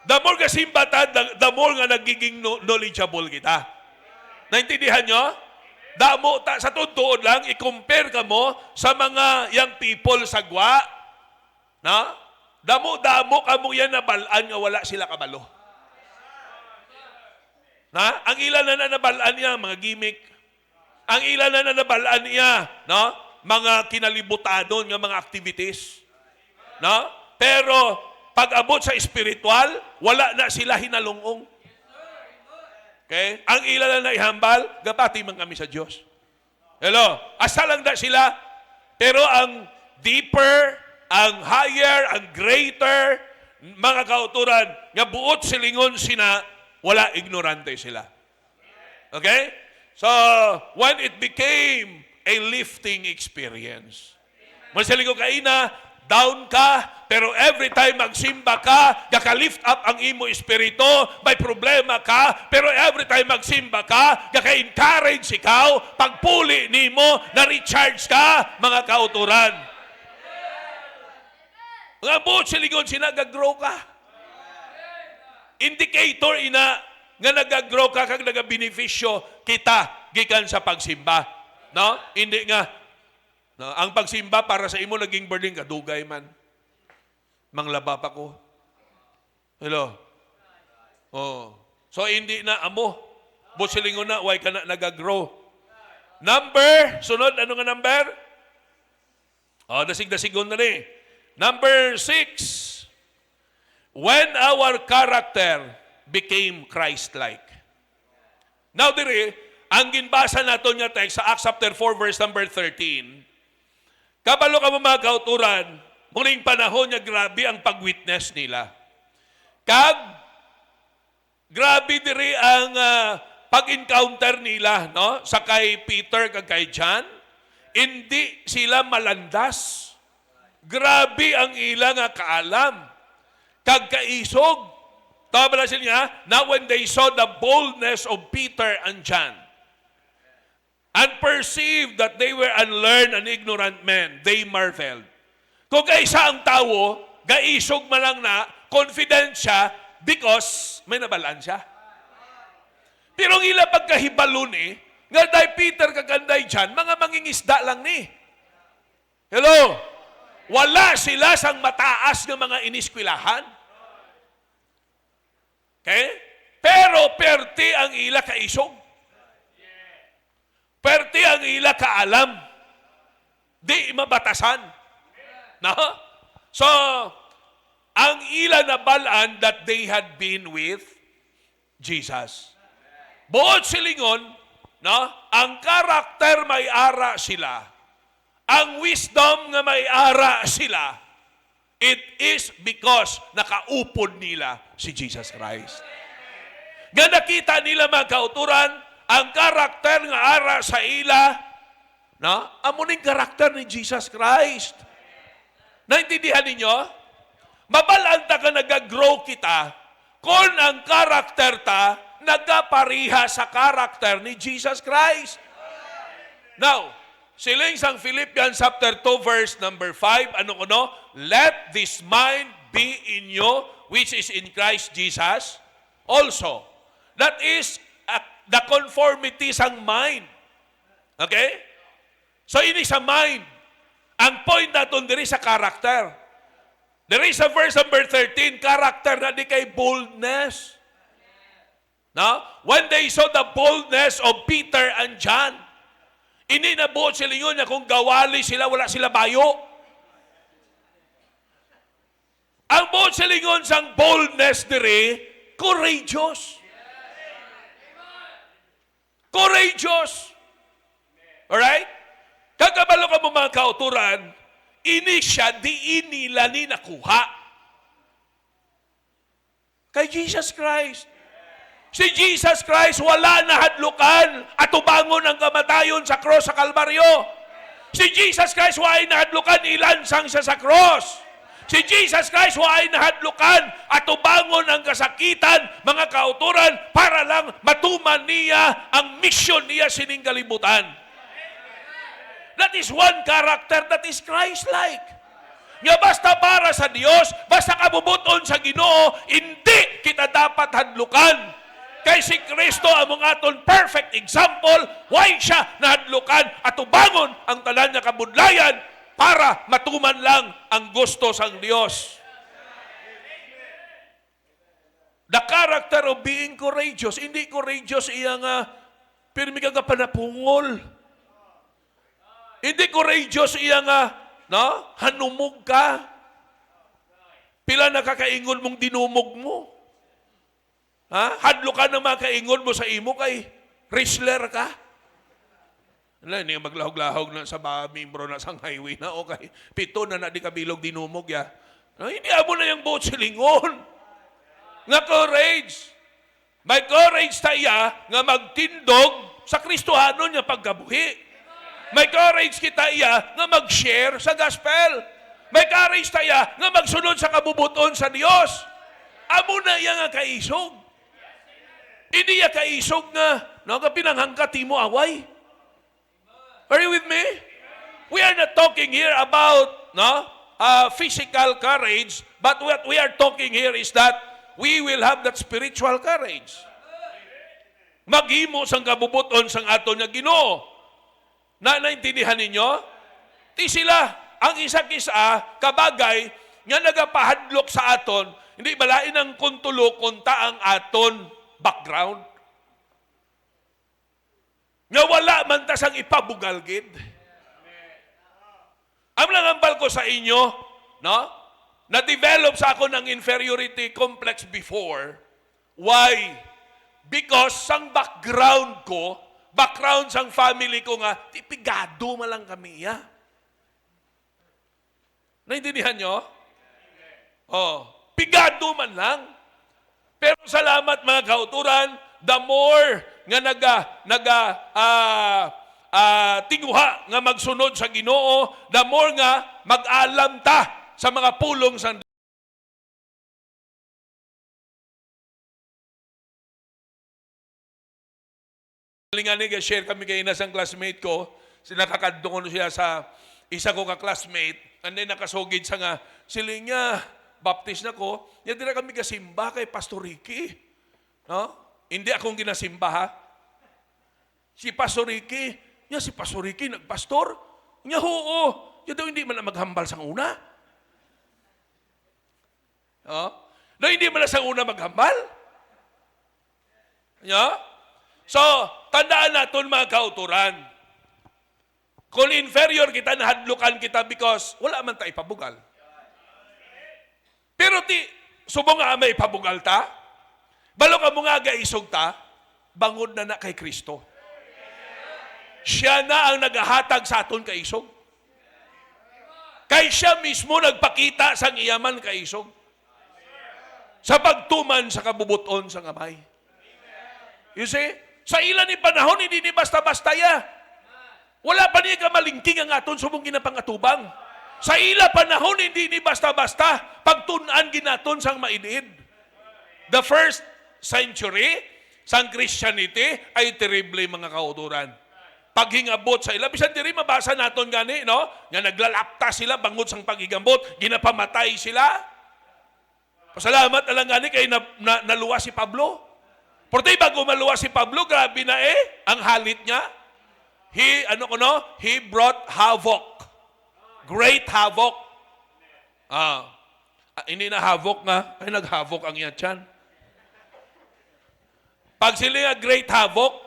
The more ka simba ta, the more nga nagiging knowledgeable kita. Naintindihan nyo? Damo ta, sa totoo lang, i-compare ka mo sa mga young people sa gwa. Na? Damo ka mo yan na balaan nga wala sila kabalo. Na? Ang ilan na nabalaan niya, mga gimmick. Ang ilan na nabalaan niya, no? Mga kinalibutadon, nga mga activities. No? Pero, pag abot sa spiritual, wala na sila hinalungong. Okay? Ang ilan na ihambal, gapati man kami sa Diyos. Hello? Asa lang na sila, pero ang deeper, ang higher, ang greater, mga kauturan, nga buot silingon sina, wala, ignorante sila. Okay? So, when it became a lifting experience, masaligo ka ina, down ka, pero every time magsimba ka, gaka-lift up ang imo espiritu, may problema ka, pero every time magsimba ka, gaka-encourage ikaw, pagpuli nimo, na-recharge ka, mga kauturan. Mga buot silingon sila, gag-grow ka. Indicator ina, nga nag-grow ka kag nag-beneficyo kita gikan sa pagsimba. No? Hindi nga no, ang pagsimba para sa imo naging burden kadugay man. Manglaba pa ko. Hello. Oh. So hindi na amo. Busilingon na why ka na nag-grow. Number, sunod ano nga number? Oh, dasig-dasigon na ni. Number 6. When our character became Christ-like. Now, diri, ang ginbasa nato nga text sa Acts chapter 4, verse number 13, kabalo ka mga kauturan, muling panahon niya grabe ang pag-witness nila. Grabe diri ang pag-encounter nila, no? Sa kay Peter kag kay John, hindi sila malandas. Grabe ang ilang kaalam. Kag kaisog. Tama ba niya? Now when they saw the boldness of Peter and John, and perceived that they were unlearned and ignorant men, they marveled. Kung kaisa ang tao, gaisog man lang na, confident siya, because may nabalaan siya. Pero ang ila pagkahibalo ni, nga day Peter kaganday John, mga mangingisda lang ni. Hello? Wala sila sang mataas ng mga iniskwilahan. Okay? Pero perti ang ila kaisog. Perti ang ila kaalam. Di mabatasan. No? So, ang ila nabalaan that they had been with Jesus. Buod silingon, no? Ang karakter may ara sila. Ang wisdom nga may ara sila. It is because nakaupod nila si Jesus Christ. Nga nakita nila mga kauturan, ang karakter nga ara sa ila, no? Amuning karakter ni Jesus Christ. Naintindihan ninyo? Mabalaan ta ka nag-grow kita kung ang karakter ta nagapariha sa karakter ni Jesus Christ. Now, siling sang Philippians chapter 2 verse number 5, ano ko no? Let this mind be in you, which is in Christ Jesus also. That is the conformity sang mind. Okay? So, ini sa mind. Ang point natin diri sa karakter. There is a verse number 13, karakter na di kay boldness. No? When they saw the boldness of Peter and John, ini nabuot sila yun na kung gawali sila, wala sila bayo. Ang buot sila yun sang boldness diri, courageous. Courageous. Alright? Kagabalo ka mo mga kauturan, ini siya, di inila ni nakuha. Kay Jesus Christ. Si Jesus Christ, wala na hadlukan at tubangon ang kamatayon sa cross sa Kalbaryo. Si Jesus Christ, wala na hadlukan, ilansang siya sa cross. Si Jesus Christ, wala na hadlukan at tubangon ang kasakitan, mga kauturan, para lang matuman niya ang mission niya sining kalibutan. That is one character that is Christ-like. Nga basta para sa Diyos, basta kabubuton sa Ginoo, hindi kita dapat hadlukan. Kay si Kristo among aton perfect example, why siya nahadlukan at ubangon ang tanan niya kabudlayan para matuman lang ang gusto sang Dios. The character of being courageous, hindi courageous iya nga pirmi ka panapungol. Hindi courageous iya nga no, hanumog ka. Pila nakakaingon mong dinumog mo. Ha? Hadlo ka ng mga kaingon mo sa imo kay wrestler ka. Wala, hindi maglahog-lahog na sa mga membro na sang highway na, okay. Pito na di kabilog dinumog ya. No, hindi amo na yung buot silingon. Nga courage. May courage tayo nga magtindog sa Kristohano niya pagkabuhi. May courage kita iya nga mag-share sa gospel. May courage tayo nga magsunod sa kabubuton sa Dios. Amo na iya nga kaisog. Hindi iya kaisog nga, no, nga pinanghangkat mo away. Are you with me? We are not talking here about no, physical courage, but what we are talking here is that we will have that spiritual courage. Maghimo sang kabubuton sang aton nga Ginoo. Naintindihan ninyo? Ti sila ang isa-kisa kabagay nga nagapahadlok sa aton, hindi balain ang kuntulo kunta ang aton background. Nga wala man ta sang ipabugalgid. Ang langambal ko sa inyo, no? Na-develop sa ako ng inferiority complex before. Why? Because sang background ko, background sang family ko nga, tipigado man lang kami, ya. Naintindihan nyo? Oh, pigado man lang. Pero salamat mga kauturan, the more nga tinguha nga magsunod sa Ginoo, the more nga mag-alam ta sa mga pulong sa Lingani share kami kay inasang classmate ko, sinakakadungon siya sa isa ko ka-classmate, and then nakasugid sa nga, siling niya, baptist na ko, niya dira kami kasimba kay Pastor Ricky. No? Hindi akong ginasimba, ha? Si Pastor Ricky, niya si Pastor Ricky, nagpastor. Niya, oo. Niya daw hindi man na maghambal sa una. No? No, hindi man na sa una maghambal. Niya? So, tandaan natin mga kauturan. Kung inferior kita, nahadlukan kita because wala man tayo ipabugal. Pero subong nga may ipabugal ta, balo ka mo nga gaisog ta, bangod na kay Kristo. Siya na ang naghahatag sa aton kaisog. Kay siya mismo nagpakita sang iyaman kaisog. Sa pagtuman sa kabubuton sa kamay. You see? Sa ilan ni panahon, hindi ni basta-basta ya. Wala pa niya kamalingking ang aton subong ginapangatubang. Sa ila panahon, hindi ni basta-basta pagtunan ginaton sang mainid. The first century, sang Christianity, ay terrible mga kauturan. Paghingabot sa ila, bisan diri mabasa naton gani, no? Nga naglalapta sila, bangod sang paghigambot, ginapamatay sila. Pasalamat alang gani kay naluwa si Pablo. Portay bago maluwa si Pablo, grabe na ang halit niya. He brought havoc. Great havoc. Hindi na havoc nga, ay nag-havoc ang yatyan. Pag sila nga great havoc,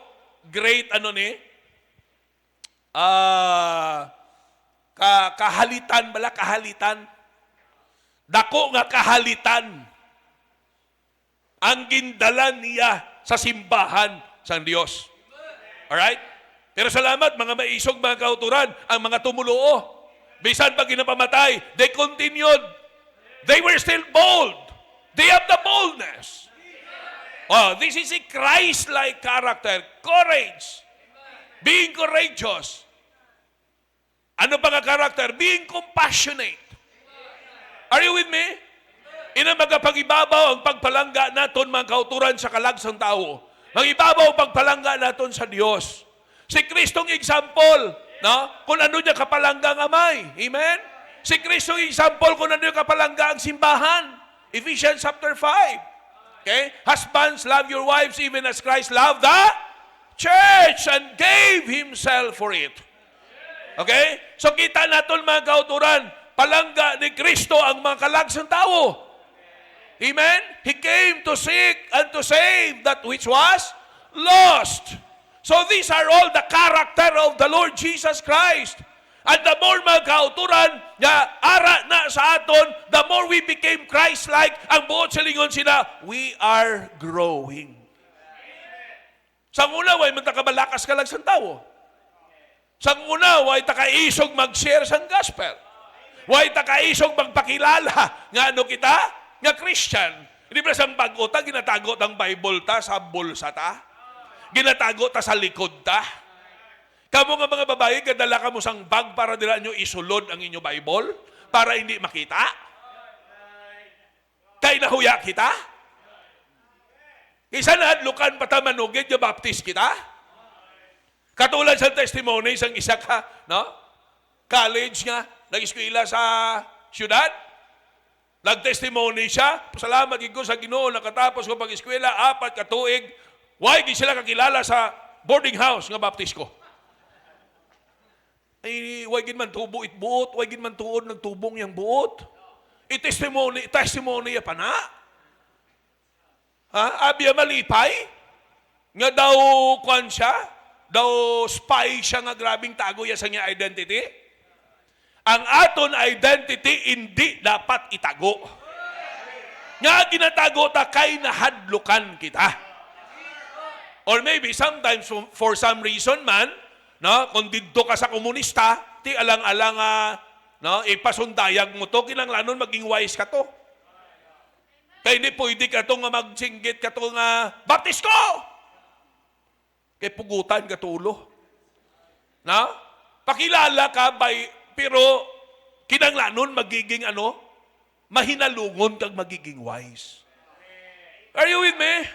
great kahalitan bala, kahalitan. Dako nga kahalitan. Ang gindalan niya sa simbahan sa Diyos. Alright? Pero salamat, mga maisog, mga kauturan, ang mga tumuluo. Bisan pag ginapamatay, they continued. They were still bold. They have the boldness. Oh, this is a Christ-like character. Courage. Being courageous. Ano pa nga character? Being compassionate. Are you with me? Ina magapag-ibabaw ang pagpalangga naton mga kauturan sa kalagsang tao. Mag-ibabaw ang pagpalangga naton sa Diyos. Si Kristong example, no? Kung ano niya kapalangga ang amay. Amen? Si Kristong example kung ano niya kapalangga ang simbahan. Ephesians chapter 5. Okay? Husbands, love your wives even as Christ loved the church and gave Himself for it. Okay? So kita natin mga kauturan, palangga ni Kristo ang mga kalagsang tao. Amen? He came to seek and to save that which was lost. So these are all the character of the Lord Jesus Christ. And the more mga kauturan nga ara na sa aton, the more we became Christ-like, ang buot silingon sila, we are growing. Sa una, way magtakabalakas ka lang sa tao. Sa una, way takaisog mag-share sa gospel. Way takaisog magpakilala nga ano kita, nga Christian. Hindi ba sa pag-uta, ginatago ang Bible ta sa bulsa ta? Ginatago ta sa likod ta? Kamu nga mga babae, kadala ka mo sang bag para dila nyo isulod ang inyo Bible para hindi makita? Kay nahuya kita? Isa na hadlukan patamanugid yung baptist kita? Katulad sa testimony sang isa ka, no? College nga, nag-eskwela sa syudad. Nag-testimony siya, salamat ko sa Ginoo nakatapos ko pag-eskwela, 4 ka tuig. Why di sila kakilala sa boarding house nga baptist ko? Ay, why gin man tubo itbuot, why gin man tuod nagtubong yang buot. I-testimony ya pa na. Ha? Abya malipay? Nga daw kwan siya? Daw spy siya nga grabing tago ya sa niya identity? Ang aton identity hindi dapat itago. Nga ginatago ta kay nahadlukan kita. Or maybe sometimes for some reason man, no, kung dito ka sa komunista, ti alang-alang no, ipasundayag mo to, kinanglanon maging wise ka to. Kaya hindi pwede ka to nga magsinggit ka to nga, baptist ko! Kaya pugutan ka tulo. No? Pakilala ka, pero kinanglanon magiging ano, mahinalungon kag magiging wise. Are you with me?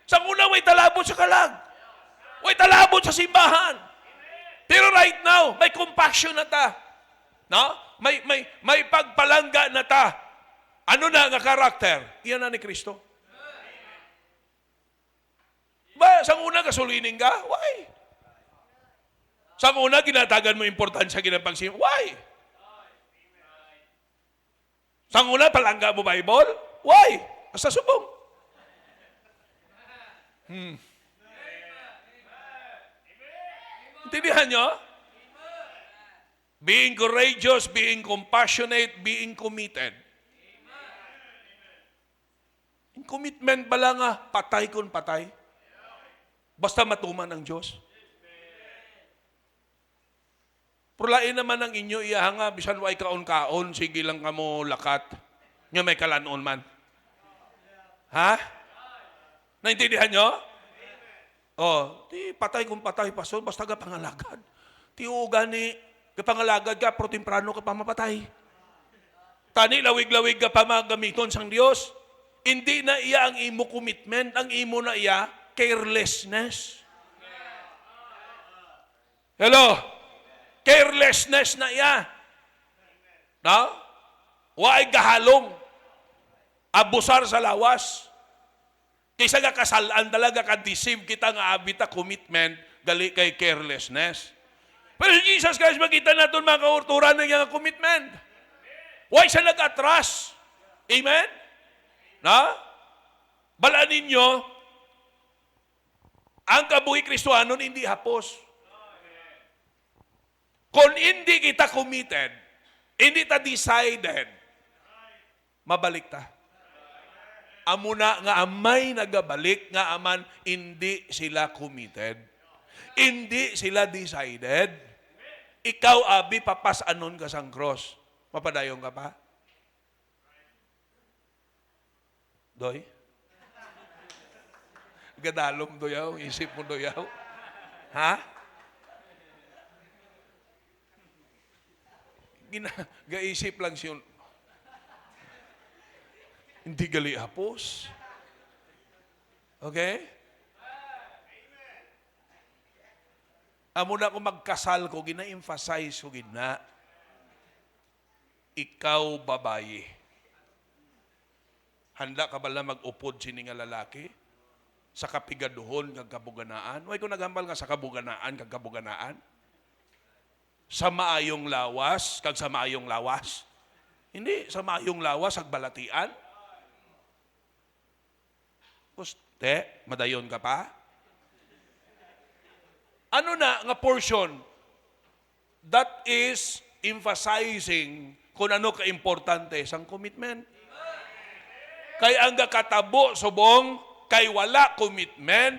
Sa una, may talabot sa kalag. May talabot sa simbahan. Pero right now, may compassion na ta. No? May pagpalangga na ta. Ano na nga karakter? Iyan na ni Kristo. Ba, sa una kasulinin ka? Why? Sa una, ginatagan mo importansya ginapagsim. Why? Sa una, palangga mo Bible? Why? Basta subong. Intindihan nyo? Being courageous, being compassionate, being committed. Yung commitment bala nga, patay kun patay. Basta matuman ng Diyos. Purlain naman ang inyo, iyahanga, bisan way kaon-kaon, sige lang kamo lakat. Nga may kalanon man. Ha? Naintindihan nyo? Oh, ti patay kung patay paso, basta ka pangalagad. Ti ugani, ka pangalagad ka, pro temprano ka pa mapatay. Tani, lawig-lawig ka pa magamiton sang Diyos. Hindi na iya ang imo commitment, ang imo na iya, carelessness. Hello? Carelessness na iya. No? Waay gahalong. Abusar sa lawas. Kaysa nga kasalaan talaga, ka-deceive kita nga abita commitment, gali kay carelessness. Pero si Jesus Christ, makita natin mga kaurturan ng yung commitment. Why siya nag-atras? Amen? Na? Bala ninyo, ang kabuhi Kristohanon hindi hapos. Kung hindi kita committed, hindi ta decided, mabalik ta. Amuna nga amay nagabalik, nga aman hindi sila committed. Hindi sila decided. Ikaw, abi, papasanon ka sang cross. Mapadayong ka pa? Doy? Gadalom doyaw, isip mo doyaw. Ha? Gaisip lang siya. Hindi gali hapos. Okay? Amo na kung magkasal ko, gina-emphasize ko gina. Ikaw babae. Handa ka bala mag-upod sini nga lalaki? Sa kapigaduhon kag kabuganaan? Way ko naghambal nga sa kabuganaan kag kabuganaan? Sa maayong lawas kag sa maayong lawas? Hindi, sa maayong lawas kag balatian? Puste, madayon ka pa? Ano na nga portion? That is emphasizing kung ano ka-importante sang commitment. Kay ang katabo subong kay wala commitment,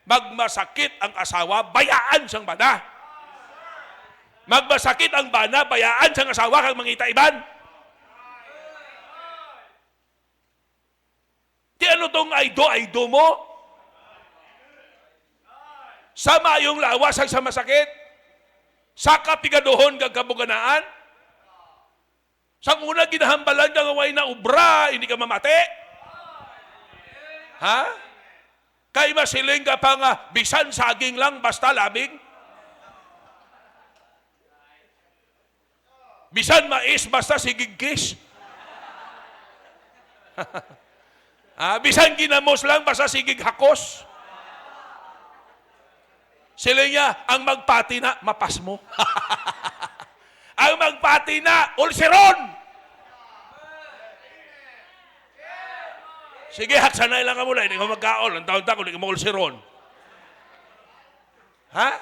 magmasakit ang asawa, bayaan siyang bana. Magmasakit ang bana, bayaan siyang asawa kag mangita iban. Di ano tong aido mo? Sa mayong lawas ang sa masakit? Sa kapigaduhon kag kabuganaan? Sa una ginahambalan ka nga way na ubra, hindi ka mamate? Ha? Kay masiling ka pa nga, bisan saging lang, basta labing? Bisan mais, basta sigigkis? Bisan ginamos lang, basta sigig hakos? Sila niya, ang magpati na, mapas mo. Ang magpati na, ulseron! Sige, haksanay lang ka muna, hindi ka magkaol. Ang taon-taon, hindi ka maulseron. Ha?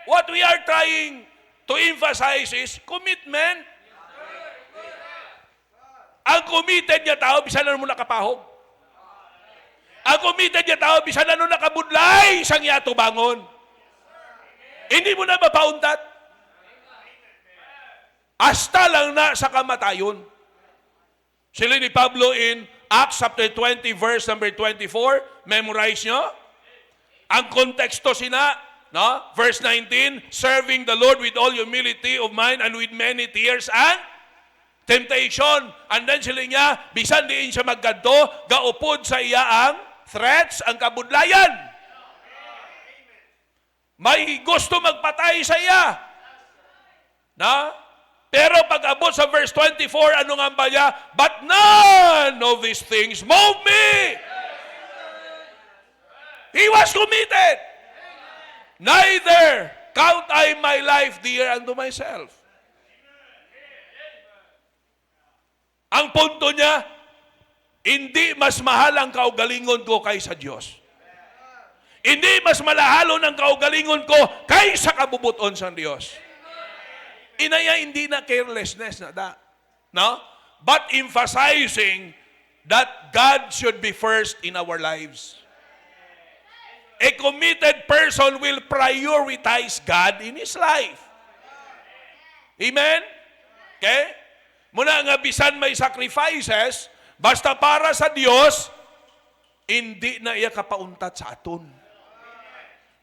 What we are trying to emphasize is commitment. Ang committed niya tao, bisan ano mo nakapahog. Ang committed niya tao, bisan ano nakabudlay, sang yato bangon. Hindi mo na mapauntat. Hasta lang na sa kamatayon. Sila ni Pablo in Acts chapter 20, verse number 24. Memorize nyo. Ang konteksto sina, no? Verse 19, serving the Lord with all humility of mind and with many tears and temptation. And then sila niya, bisan diin siya maggadto, gaupod sa iya ang threats, ang kabudlayan. May gusto magpatay sa iya. Na? Pero pag abot sa verse 24, ano nga ba niya? But none of these things move me. He was committed. Neither count I my life dear unto myself. Ang punto niya, hindi mas mahal ang kaugalingon ko kaysa Diyos. Hindi mas malahalo ng kaugalingon ko kaysa kabubuton sa Diyos. Inaya hindi na carelessness na da. No? But emphasizing that God should be first in our lives. A committed person will prioritize God in his life. Amen? Okay? Muna nga bisan may sacrifices, basta para sa Diyos, hindi na iya kapauntat sa aton.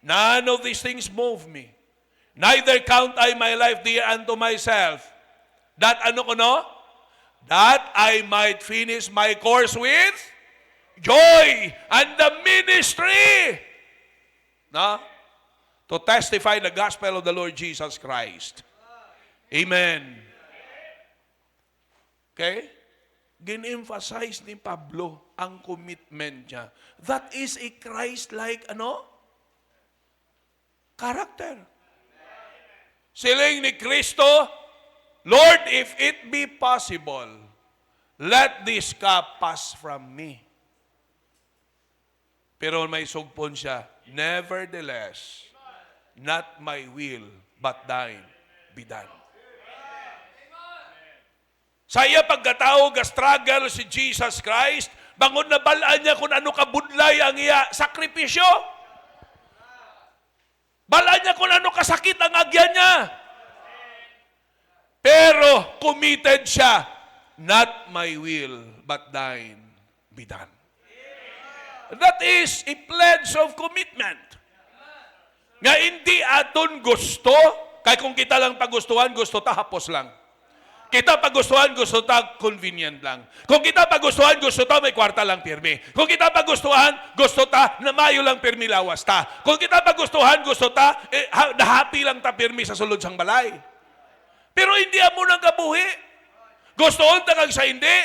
None of these things move me. Neither count I my life dear unto myself. That ano ko no? That I might finish my course with joy and the ministry. No? To testify the gospel of the Lord Jesus Christ. Amen. Okay? Gin-emphasize ni Pablo ang commitment niya. That is a Christ-like character. Siling ni Kristo, Lord, if it be possible, let this cup pass from me. Pero may sugpon siya, nevertheless, not my will, but thine be done. Sa iya pagkatao, struggle si Jesus Christ, bangod na balaan niya kung ano kabudlay ang iya sakripisyo. Balaan niya kung ano kasakit ang agyan niya. Pero committed siya, not my will, but thine be done. That is a pledge of commitment. Nga hindi aton gusto, kaya kung kita lang pagustuhan, gusto ta hapos lang. Kita pagustuhan, gusto ta convenient lang. Kung kita pagustuhan, gusto ta may kwarta lang pirmi. Kung kita pagustuhan, gusto ta na mayo lang pirmi lawas ta. Kung kita pagustuhan, gusto ta happy lang ta pirmi sa sulod sang balay. Pero hindi mo nang kabuhi. Gusto unta kag sa hindi?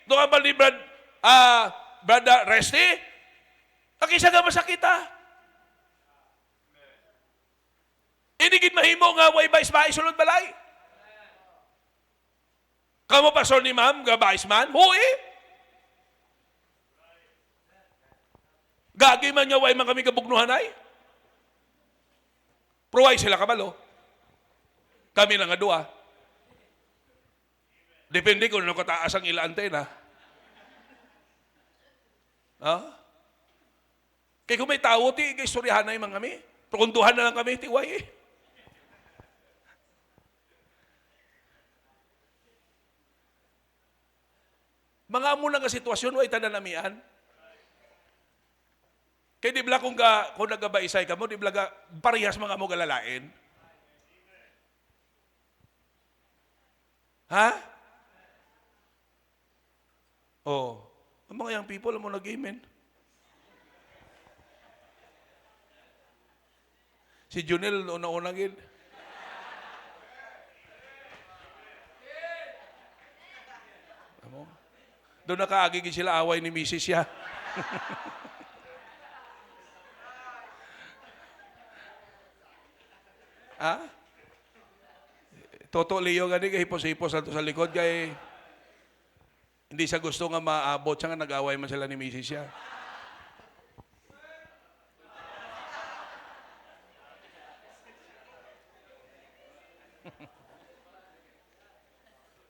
Doon ka ba ni Brother Resty? Kakisa nga masakita. Inigid mahimo nga way bais-bais sulod balay. Kamo pastor ni ma'am, nga bais man? Hui! Gagi man nga way man kami kabugnuhan ay. Pruway sila kabalo. Kami na nga dua. Depende kung ano kataas ang ila antena. Ha? Kaya kung may tao, istoryahan na yung mga kami. Tukunduhan na lang kami, tiway eh. Mga amo nga sitwasyon, way tananamian. Kaya di bala kung nagabaisay ka mo, di bala parehas mga mo galalain. Ha? Oh, ang mga young people, mo nag-amen. Si Junel, una-una gid. Doon nakaagigin sila away ni Mrs. siya. Ha? Toto Leo gani kay hipos-hipos ato sa likod kay hindi siya gusto nga maabot siya nga nag-away man sila ni Mrs. siya.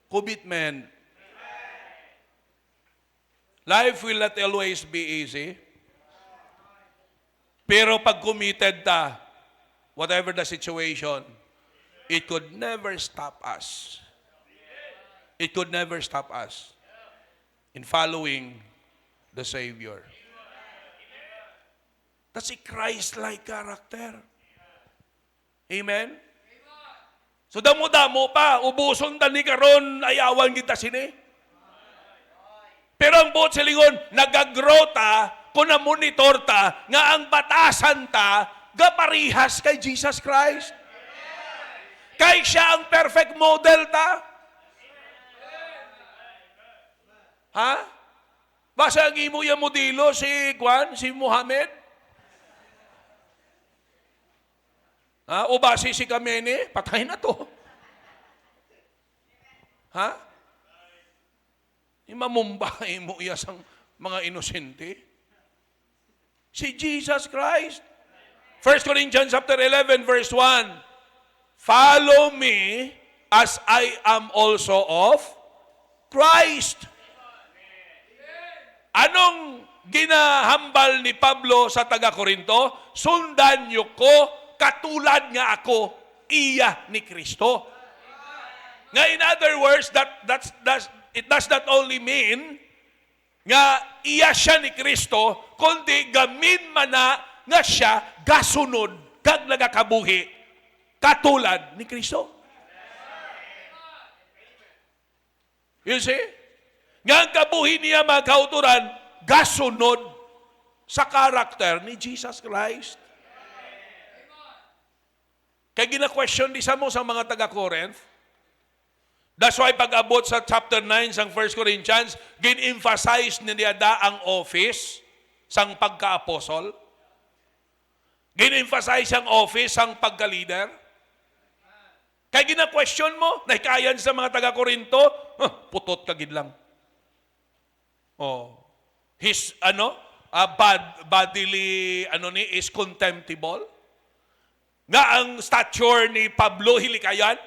Commitment. Life will not always be easy. Pero pag committed ta, whatever the situation, it could never stop us. It could never stop us in following the Savior. That's a Christ-like character. Amen? So damo-damo pa, ubuson tani karon ayawan kita sini. Pero ang buot sa lingon, nagagrow ta, kung na-monitor ta, nga ang batasan ta, gaparihas kay Jesus Christ. Kay siya ang perfect model ta. Ha? Basta ang imo yung modelo si si Muhammad? Ha? O basi si Kamene? Patay na to. Ha? Imamumbahay mo iya sang mga inosente. Si Jesus Christ. 1 Corinthians chapter 11 verse 1. Follow me as I am also of Christ. Anong ginahambal ni Pablo sa taga-Korinto? Sundan niyo ko katulad nga ako, iya ni Kristo. Nga in other words, it does not only mean nga iya siya ni Kristo, kundi gamin man na nga siya gasunod kag nagakabuhi katulad ni Kristo. You see? Nga ang kabuhi niya mga kauturan, gasunod sa karakter ni Jesus Christ. Kaya gina-question di sa mo sa mga taga-Corinth. That's why pag-abot sa chapter 9 sang 1 Corinthians, gin-emphasize niya ang office sang pagka-apostle. Gin-emphasize ang office sang pagka-leader. Kaya gina-question mo, nahikayan sa mga taga-Korinto, putot kagid lang. Oh. His, bodily, is contemptible. Nga ang stature ni Pablo, hilikayan.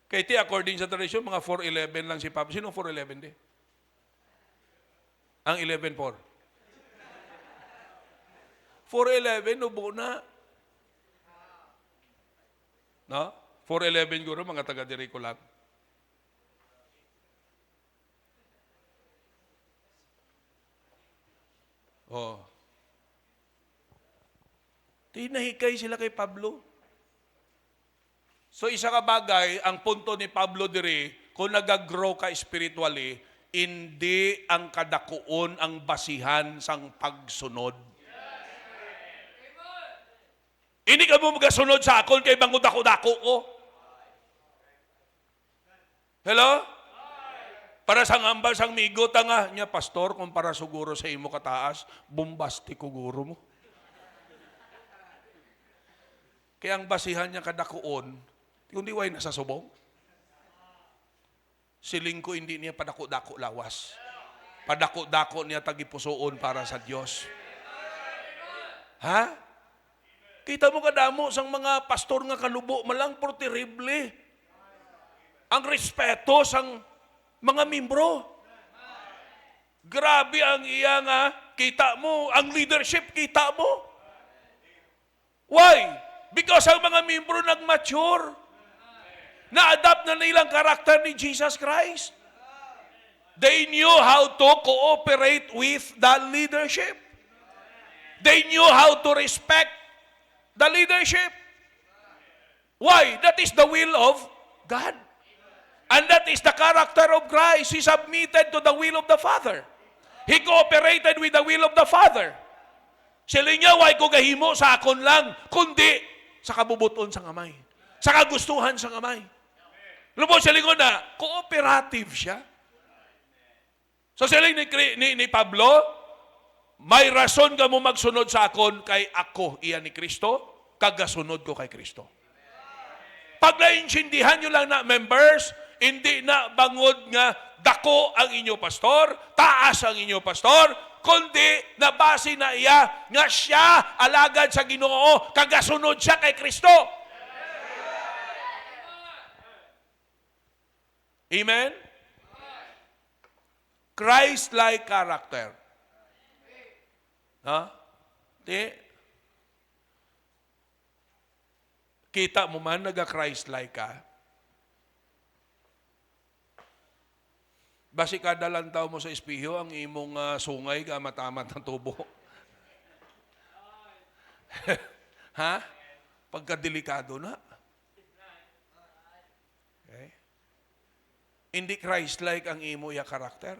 Kaya iti, according sa tradition, mga 4'11 lang si Pablo. Sino 4'11 di? Ang 11'4. 4'11, ubo na. No? 4'11 guro, mga taga-diri ko lang. Oh. Tinahikay sila kay Pablo. So isa ka bagay, ang punto ni Pablo diri, kung nag-grow ka spiritually, hindi ang kadakuon ang basihan sang pagsunod. Hindi ka mo magasunod sa akon kay bangod ako-dako ko. Hello? Para sang ambal sang migo tanga niya, pastor, kung para siguro sa imo kataas, bombastiko guro mo. Kaya ang basihan niya kadakuon, kundi way nasa subong. Siling ko hindi niya padako-dako lawas. Padako-dako niya tagipusoon para sa Diyos. Ha? Kita mo kadamo sang mga pastor nga kanubo, malang por terrible. Ang respeto sang mga membro. Grabe ang iya nga, kita mo, ang leadership kita mo. Why? Because ang mga membro nag-mature. Na-adapt na nilang karakter ni Jesus Christ. They knew how to cooperate with the leadership. They knew how to respect the leadership. Why? That is the will of God. And that is the character of Christ. He submitted to the will of the Father. He cooperated with the will of the Father. Sila niya, why ko gahimo sa akon lang, kundi sa kabubuton sa kamay. Sa kagustuhan sa kamay. Lubos sila na, cooperative siya. So sila ni Pablo, may rason ka mo magsunod sa akon kay ako, iyan ni Kristo, kagasunod ko kay Kristo. Pag naintindihan nyo lang na members, hindi na bangod nga dako ang inyo pastor, taas ang inyo pastor, kundi nabase na iya nga siya alagad sa Ginoo, kagasunod siya kay Kristo. Amen? Christ-like character. Ha? Di? Kita mo man, naga-Christ-like ka. Basi kada lantaw mo sa espiho, ang imong sungay ka matamat ng tubo. Ha? Pagkadelikado na. Okay? Hindi Christ-like ang imo ya karakter.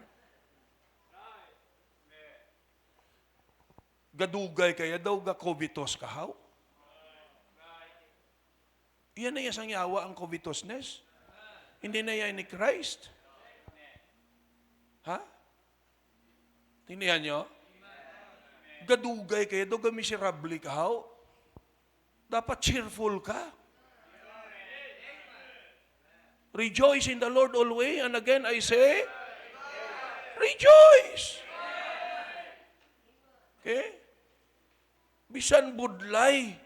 Gadugay kaya daw ga-covetous kahaw. Iyan na yasang yawa ang covetousness. Hindi na yan ni Christ. Ha? Tinihan nyo? Gadugay kaya daw ga-miserable kahaw. Dapat cheerful ka. Rejoice in the Lord always. And again, I say, rejoice. Okay? Bisan budlay.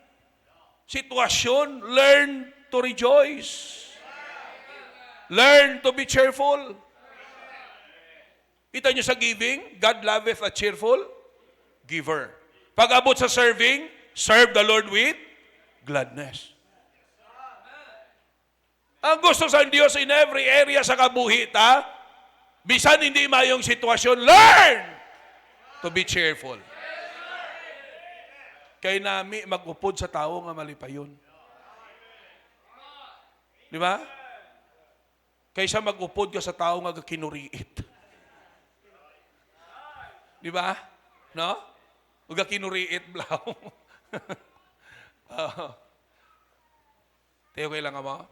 Sitwasyon, learn to rejoice. Learn to be cheerful. Kita nyo sa giving, God loveth a cheerful giver. Pag abot sa serving, serve the Lord with gladness. Ang gusto sa Diyos in every area sa kabuhi ta, bisan hindi mayong sitwasyon, learn to be cheerful. Kay nami mag-upod sa tao nga malipayon. Di ba? Kaysa mag-upod ka sa tao nga kinuriit. Di ba? No? Uga kinuriit blaw. Tayo kailangan mo?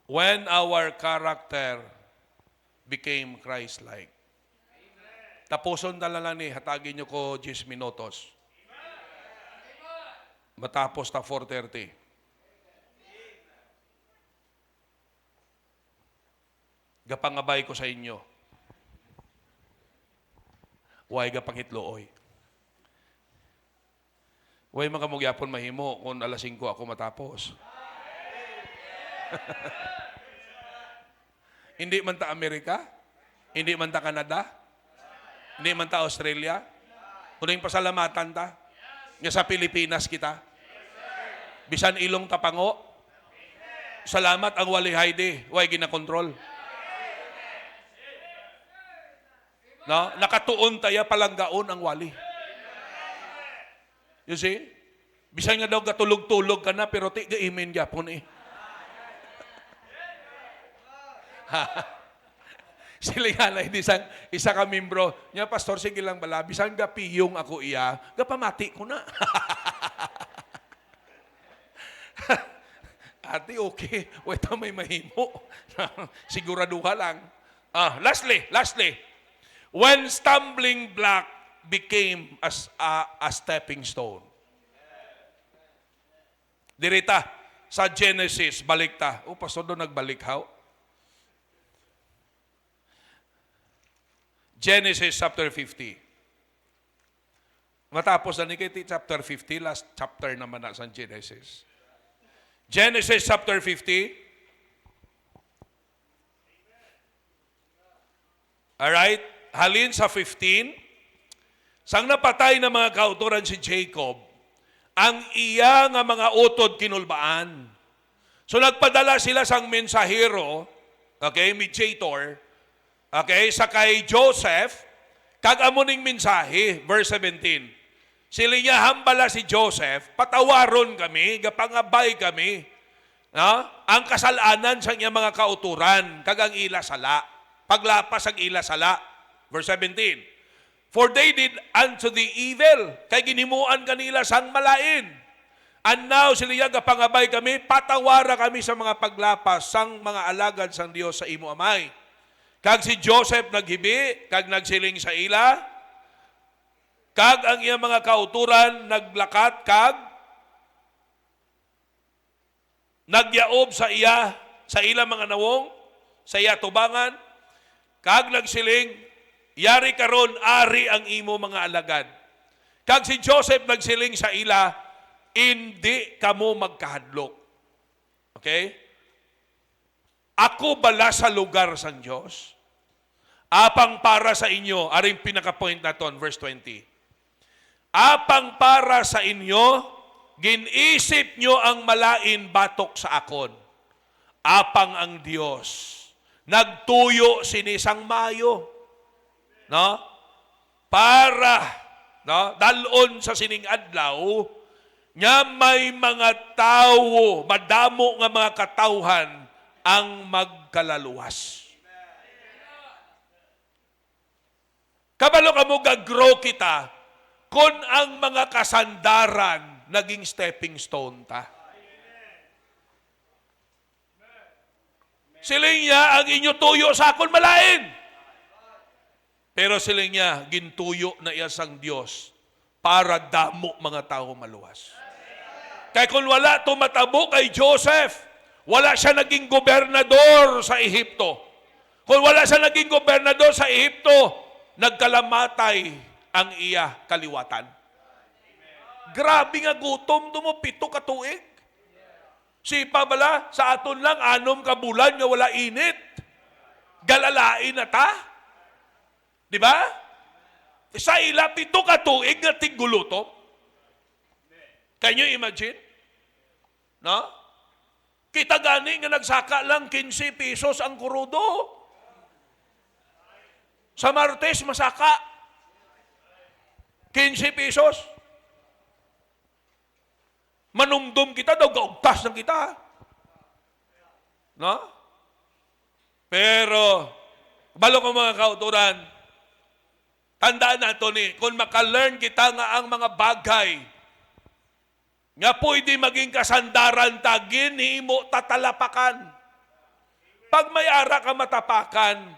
When our character became Christ-like. Tapuson talaga ni, hatagin nyo ko 10 minutos. Matapos ta 4:30. Gapangabay ko sa inyo. Huwag gapangitlooy. Huwag makamugyapon mahimo kung alas 5 ako matapos. Hindi man ta Amerika, hindi man ta Canada, hindi man ta Australia, kuning pasalamatan ta, nga sa Pilipinas kita. Bisan ilong tapango, salamat ang wali haydi, way ginakontrol. No? Nakatuon tayo palanggaon ang wali. You see? Bisan nga daw katulog-tulog ka na, pero ti ga-imin gyapon eh. Sila hindi isa ka membro niya, pastor, sige lang bala, bisan gapiyong ako iya, gapamati ko na. At ati okay. Weta may mahimo. Siguraduha lang. Lastly. When stumbling block became a stepping stone. Dirita, sa Genesis, balik ta. Pastor doon nagbalik, how? Genesis chapter 50. Matapos na ni chapter 50, last chapter naman na sa Genesis. Genesis chapter 50. Alright, halin sa 15. Sang napatay na mga kauturan si Jacob, ang iya nga mga utod kinulbaan. So nagpadala sila sang mensahero, okay, mediator, okay, sa kay Joseph, kag amuning mensahe, verse 17. Sila niya hambala si Joseph, patawaron kami, gapangabay kami. No? Ang kasalanan sa niya mga kauturan, kag ang ila sala. Paglapas ang ila sala. Verse 17. For they did unto the evil, kay ginimuan kanila sang malain. And now sila niya gapangabay kami, patawara kami sa mga paglapas sang mga alagad sang Dios sa imo amay. Kag si Joseph naghibi, kag nagsiling sa ila, kag ang iyang mga kauturan naglakat, kag nagyaob sa ila mga nawong, sa iya tubangan, kag nagsiling, yari karon ari ang imo mga alagad. Kag si Joseph nagsiling sa ila, hindi kamo magkahadlok. Okay? Ako bala sa lugar sang Diyos, apang para sa inyo, aring pinaka-point na ton, verse 20. Apang para sa inyo, ginisip nyo ang malain batok sa akon. Apang ang Diyos, nagtuyo sinisang mayo. No? Para, no? Dalon sa sining adlaw, nga may mga tao, madamo nga mga katawhan, ang magkalaluwas. Kabalo ka mo gag-grow kita, kung ang mga kasandaran naging stepping stone ta. Siling niya, ang inyo tuyo sa akon malain. Pero siling niya, gintuyo na iya sang Diyos para damo mga tao maluwas. Kaya kung wala tumatabo kay Joseph, wala siya naging gobernador sa Ehipto. Kung wala siya naging gobernador sa Ehipto, nagkalamatay ang iya kaliwatan. Grabe nga gutom, mo 7 ka tuig. Sipa bala, sa aton lang 6 ka bulan nga wala init. Galalain na ta. Di ba? Sa ila 7 ka tuig nga tigulutom. Can you imagine? No? Kita gani nga nagsaka lang 15 pesos ang kurudo. Sa Martes, masaka 15 pesos. Manumdum kita daw, gaugtas ng kita. No? Pero, balo ko mga kauturan, tandaan nato ni, kung makalearn kita nga ang mga bagay, nga pwede maging kasandaran ta, ginhimo tatalapakan. Pag may ara ka matapakan,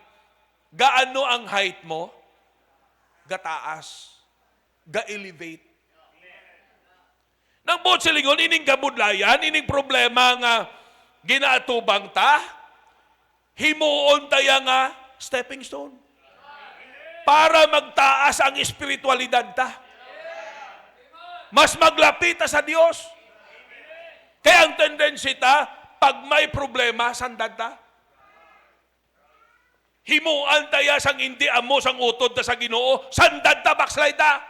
gaano ang height mo? Gataas. Ga-elevate. Nang buot silingon, ining kabudlayan, ining problema nga ginaatubang ta, himuon taya nga stepping stone. Para magtaas ang espiritualidad ta. Mas maglapit ta sa Diyos. Kaya ang tendency ta, pag may problema, sandad ta. Himuan taya sang hindi amo sang utod ta sa Ginoo, sandad ta, backslide ta.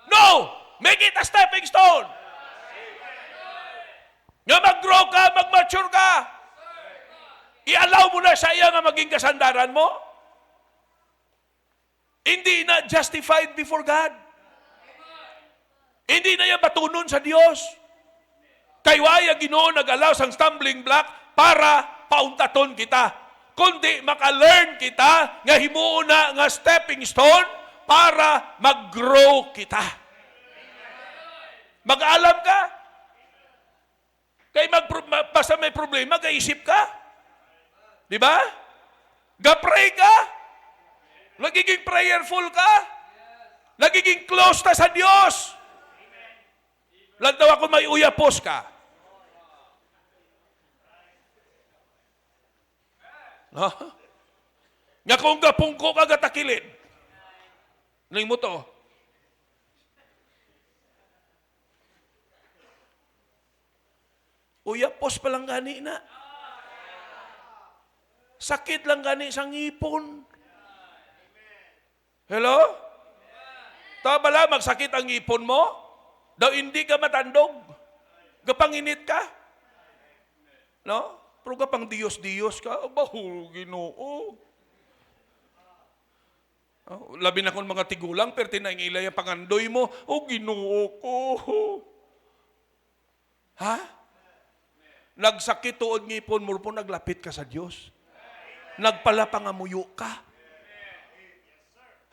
No! Make it a stepping stone. Nga mag-grow ka, mag-mature ka. I-allow mo na sa iya nga maging kasandaran mo. Hindi na justified before God. Hindi na yan batunon sa Diyos. Kaywaya Ginoo nag-allow sang stumbling block para pauntaton kita. Kundi maka-learn kita nga himuon na nga stepping stone para mag-grow kita. Mag-alam ka. Kay basta may problema, gaisip ka. Di ba? Ga-pray ka. Nagiging prayerful ka. Nagiging close ta sa Diyos. Lantaw ako may uyapos ka. Ha? Nga kung gapungko ka gatakilid. Ning mo to. Uyapos pa lang gani na. Sakit lang gani sa ngipon. Hello? Tama ba magsakit ang ngipon mo? Daw hindi ka matandog. Gapanginit ka. No? Pero gapang Diyos-Diyos ka. Aba, Ginoo. Labi na kong mga tigulang, pero tinaingilay ang pangandoy mo. Ginoo ko. Ha? Nagsakit tuod ngipon mo po, naglapit ka sa Diyos. Nagpalapangamuyo ka.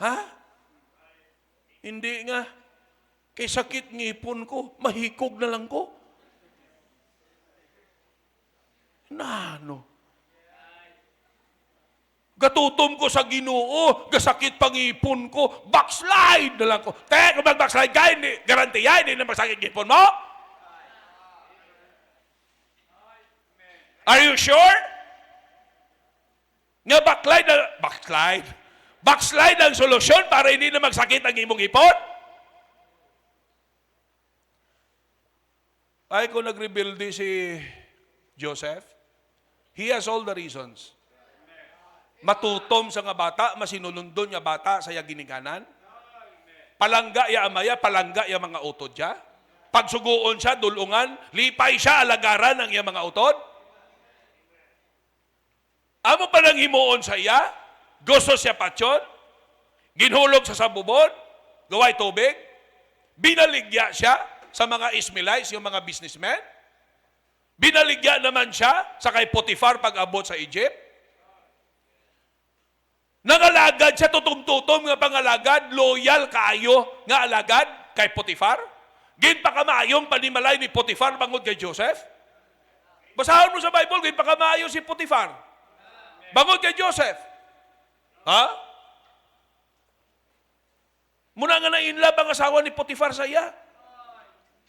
Ha? Hindi nga. Kay sakit ngipon ko, mahikog na lang ko. Nano? Gatutom ko sa Ginoo, gasakit pangipon ko, backslide na lang ko. Kung mag-backslide ka, hindi, garantiya, hindi na magsakit ngipon mo? Are you sure? Nga backslide ang solusyon para hindi na magsakit ang imong ipon? Ay, kung nag-rebuildi si Joseph, he has all the reasons. Matutom sa nga bata, masinunundon nga bata sa ginikanan. Palangga ya amaya, palangga ya mga utod siya. Pagsuguon siya, dulungan, lipay siya, alagaran ang iya mga utod. Amo pa nang himuon sa iya, gusto siya patyon, ginhulog sa sabubon, gaway tubig, binaligya siya sa mga Ismailites, yung mga businessmen, binaligya naman siya sa kay Potiphar pag-abot sa Egypt, nangalagad siya, tutom-tutom nga pangalagad, loyal kaayo nga alagad kay Potiphar, ginpakamayong panimalay ni Potiphar bangod kay Joseph. Basahan mo sa Bible, ginpakamayo si Potiphar. Bangod kay Joseph. Ha? Muna nga na inlove ang asawa ni Potiphar sa iya.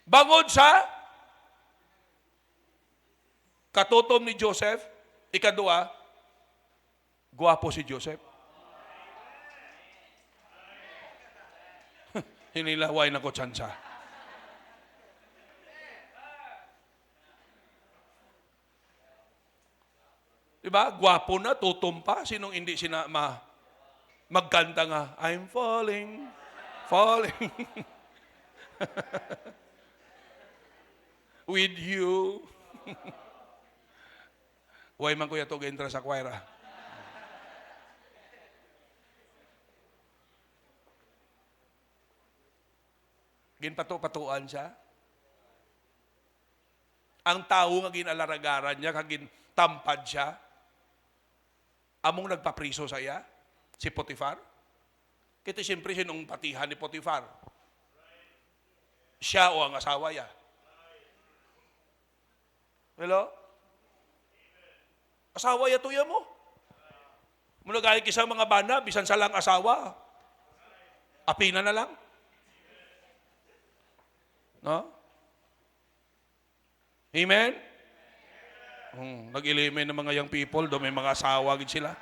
Bangod sa katutom ni Joseph, ikadua, guwapo si Joseph. Hinilaway na ko tsansa. Diba? Gwapo na, tutom pa. Sinong hindi magkanta nga, I'm falling, falling with you. Huwag man kuya to entra sa choir. Ginpato-patuan siya. Ang tao nga ginalaragaran niya, kagin tampad siya. Among nagpapriso sa iya, si Potiphar. Kaya siyempre sinong patihan ni Potiphar. Siya o ang asawa niya. Hello? Asawa niya tuya mo. Muna gaya kisang mga bana, bisan sa lang asawa. Apina na lang. No? Amen? Nag-ilimin ng mga young people, do may mga asawa gid sila.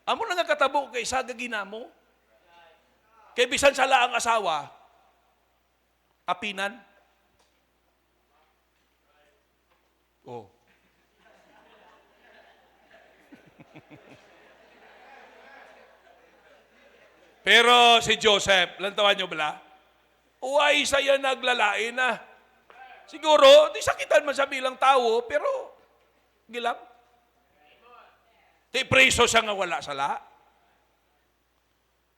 Amo na nga katabo kay isa ginamo. Kay bisan sala ang asawa, apinan. Oh. Pero si Joseph, lantawan nyo bala? Uway saya naglalain na. Siguro, di sakitan man sa bilang tao, pero gilang. Di preso siya nga wala sala.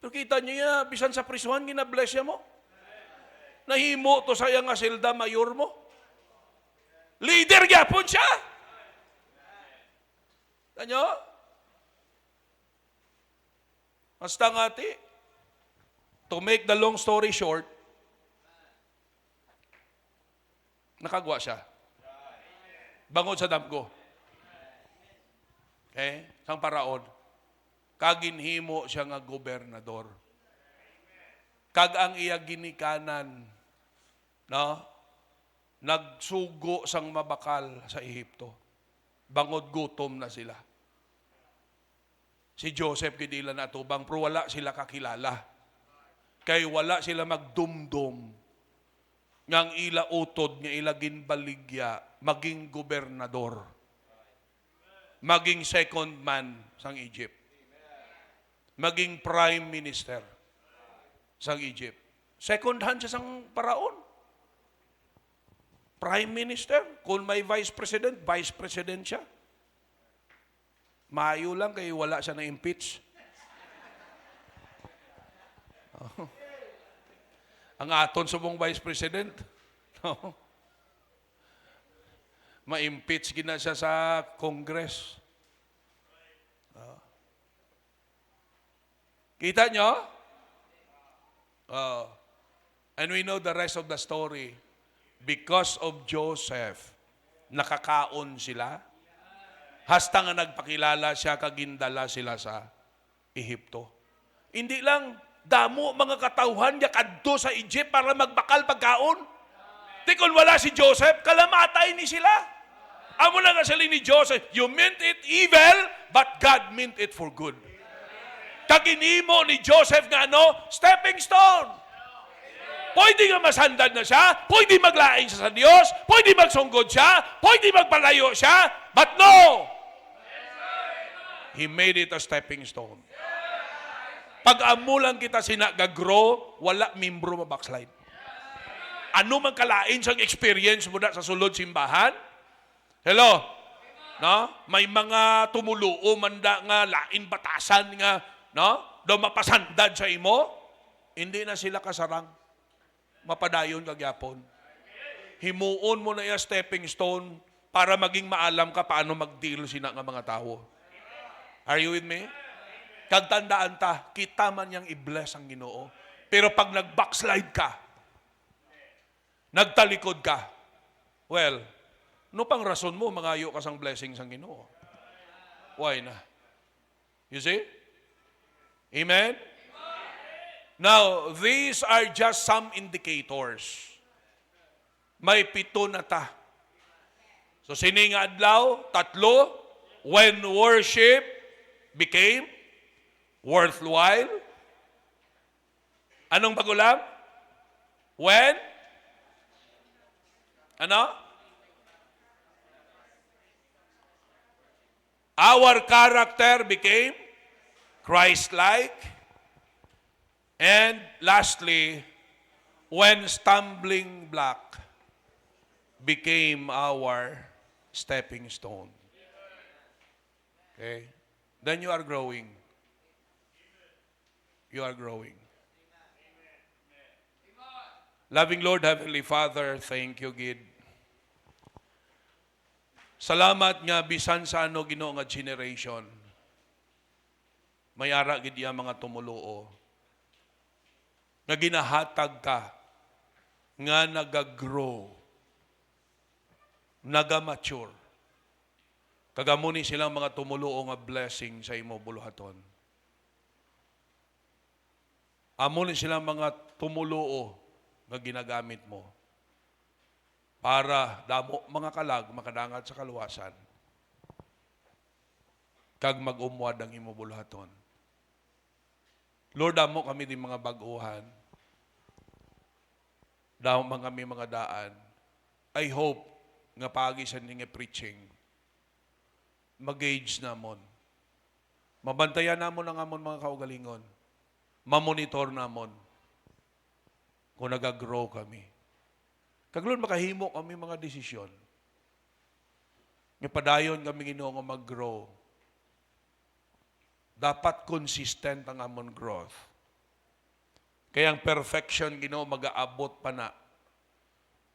Pero kita niya, bisan sa prisuhan, ginabless siya mo. Nahimo to saya nga silda mayor mo. Leader gyapon siya. Tanyo? Basta nga ti. to make the long story short, nakagwa siya. Bangod sa damgo. Okay? Sang paraon. Kaginhimo siya nga gobernador. Kag ang iya ginikanan, no? Nagsugo sang mabakal sa Ehipto. Bangod gutom na sila. Si Joseph kidila na tubang, pero wala sila kakilala. Kay wala sila magdumdum ngang ila utod nga ila ginbaligya maging gobernador. Maging second man sang Egypt. Maging prime minister sang Egypt. Second hand siya sang paraon. Prime minister. Kung may vice president siya. Maayo lang kay wala siya na-impeach. Oh. Ang aton subong vice president, no? Ma-impeach gina siya sa Congress. Kita nyo? And we know the rest of the story. Because of Joseph, nakakaon sila. Hasta nga nagpakilala siya, kagindala sila sa Ehipto. Hindi lang, damo mga katauhan, yakadto sa Egypt para magbakal pagkaon. Di kung wala si Joseph, kalamatay ni sila. Amo na nga sila ni Joseph, you meant it evil, but God meant it for good. Kaginimo ni Joseph nga stepping stone. Pwede nga masandad na siya, pwede maglaing siya sa Diyos, pwede magsunggod siya, pwede magpalayo siya, but no! He made it a stepping stone. Pag amulang kita sinagagrow, wala membro mabackslide. Ano man kalain siyang experience mo na sa sulod simbahan? Hello? No? May mga tumuluo manda nga lain batasan nga, no? Do mapasandad sa imo, hindi na sila kasarang. Mapadayon kagyapon. Himuon mo na yung stepping stone para maging maalam ka paano mag-deal sina nga mga tao. Are you with me? Kagtandaan ta, kita man yang i-bless ang Ginoo. Pero pag nag-backslide ka, nagtalikod ka, well, no pang rason mo, mangayo ka sang blessings ang Ginoo. Why na? You see? Amen? Now, these are just some indicators. May 7 na ta. So, sining adlaw, 3, when worship became worthwhile. Anong bagulam? When? Ano? Our character became Christ-like. And lastly, when stumbling block became our stepping stone. Okay? Then you are growing. You are growing. Loving Lord, Heavenly Father, thank you, Gid. Salamat nga bisan sa ano Ginoo nga generation. May ara gid iya mga tumuluo. Na ginahatag ka, nga nagagrow, nagamature. Kagamuni silang mga tumuluo nga blessing sa imo buluhaton. Amuni silang mga tumuluo nga ginagamit mo para damo mga kalag makadangat sa kaluwasan kag mag-umwad ang imo buluhaton. Lord, damo kami din mga baguhan. Damo kami mga daan. I hope nga pagi sa nga preaching, mag-gauge namon. Mabantayan namon ang amon mga kaugalingon. Mamonitor namon kung nag-grow kami. Kaglon makahimo kami mga desisyon. Nga padayon kami Ginoo nga mag-grow. Dapat consistent ang amon growth. Kaya ang perfection Ginoo mag-aabot pa na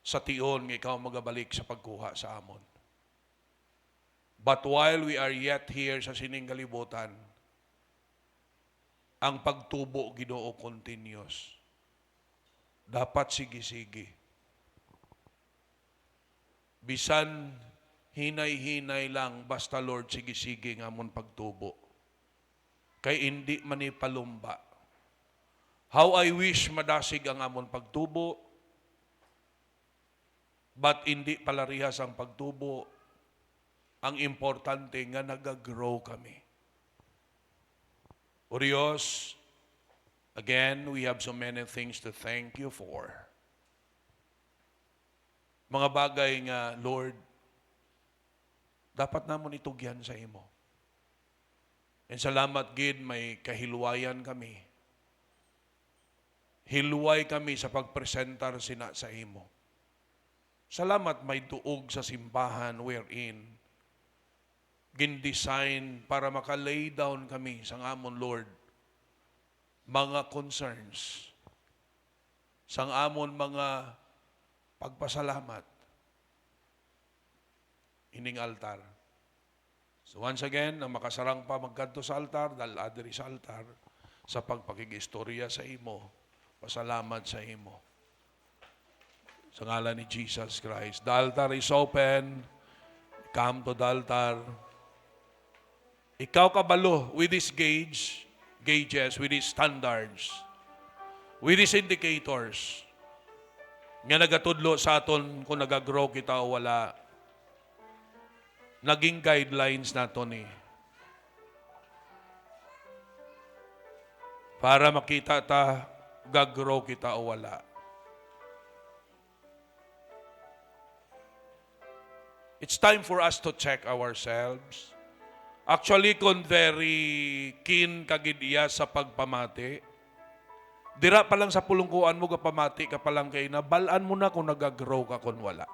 sa tion nga ikaw magabalik sa pagkuha sa amon. But while we are yet here sa sining kalibutan, ang pagtubo, Ginoo, continuous. Dapat sige-sige. Bisan hinay-hinay lang, basta Lord, sige-sige nga mong pagtubo. Kay hindi manipalumba. How I wish madasig ang amon pagtubo, but hindi palarihas ang pagtubo. Ang importante nga nag-grow kami. O Diyos, again, we have so many things to thank you for. Mga bagay nga, Lord, dapat namon itugyan sa imo. And salamat, gid, may kahilwayan kami. Hilway kami sa pagpresentar sina sa imo. Salamat may tuog sa simbahan wherein gin-design para maka-lay down kami sa amon, Lord, mga concerns, sa amon mga pagpasalamat, ining altar. So once again, ang makasarang pa magkanto sa altar, dahil adiri sa altar, sa pagpakig-istorya sa imo, pasalamat sa imo. Sa ngalan ni Jesus Christ. The altar is open. Come to the altar. Ikaw kabalo with these gauges, with these standards, with these indicators, nga nagatudlo sa aton kung nagagrow kita o wala. Naging guidelines nato ni. Para makita ta, gagrow kita o wala. It's time for us to check ourselves. Actually, kung very keen kagid iya sa pagpamati, dira pa lang sa pulungkuan mo kapamati ka pa lang kay na, balaan mo na kung nagagrow ka kung wala.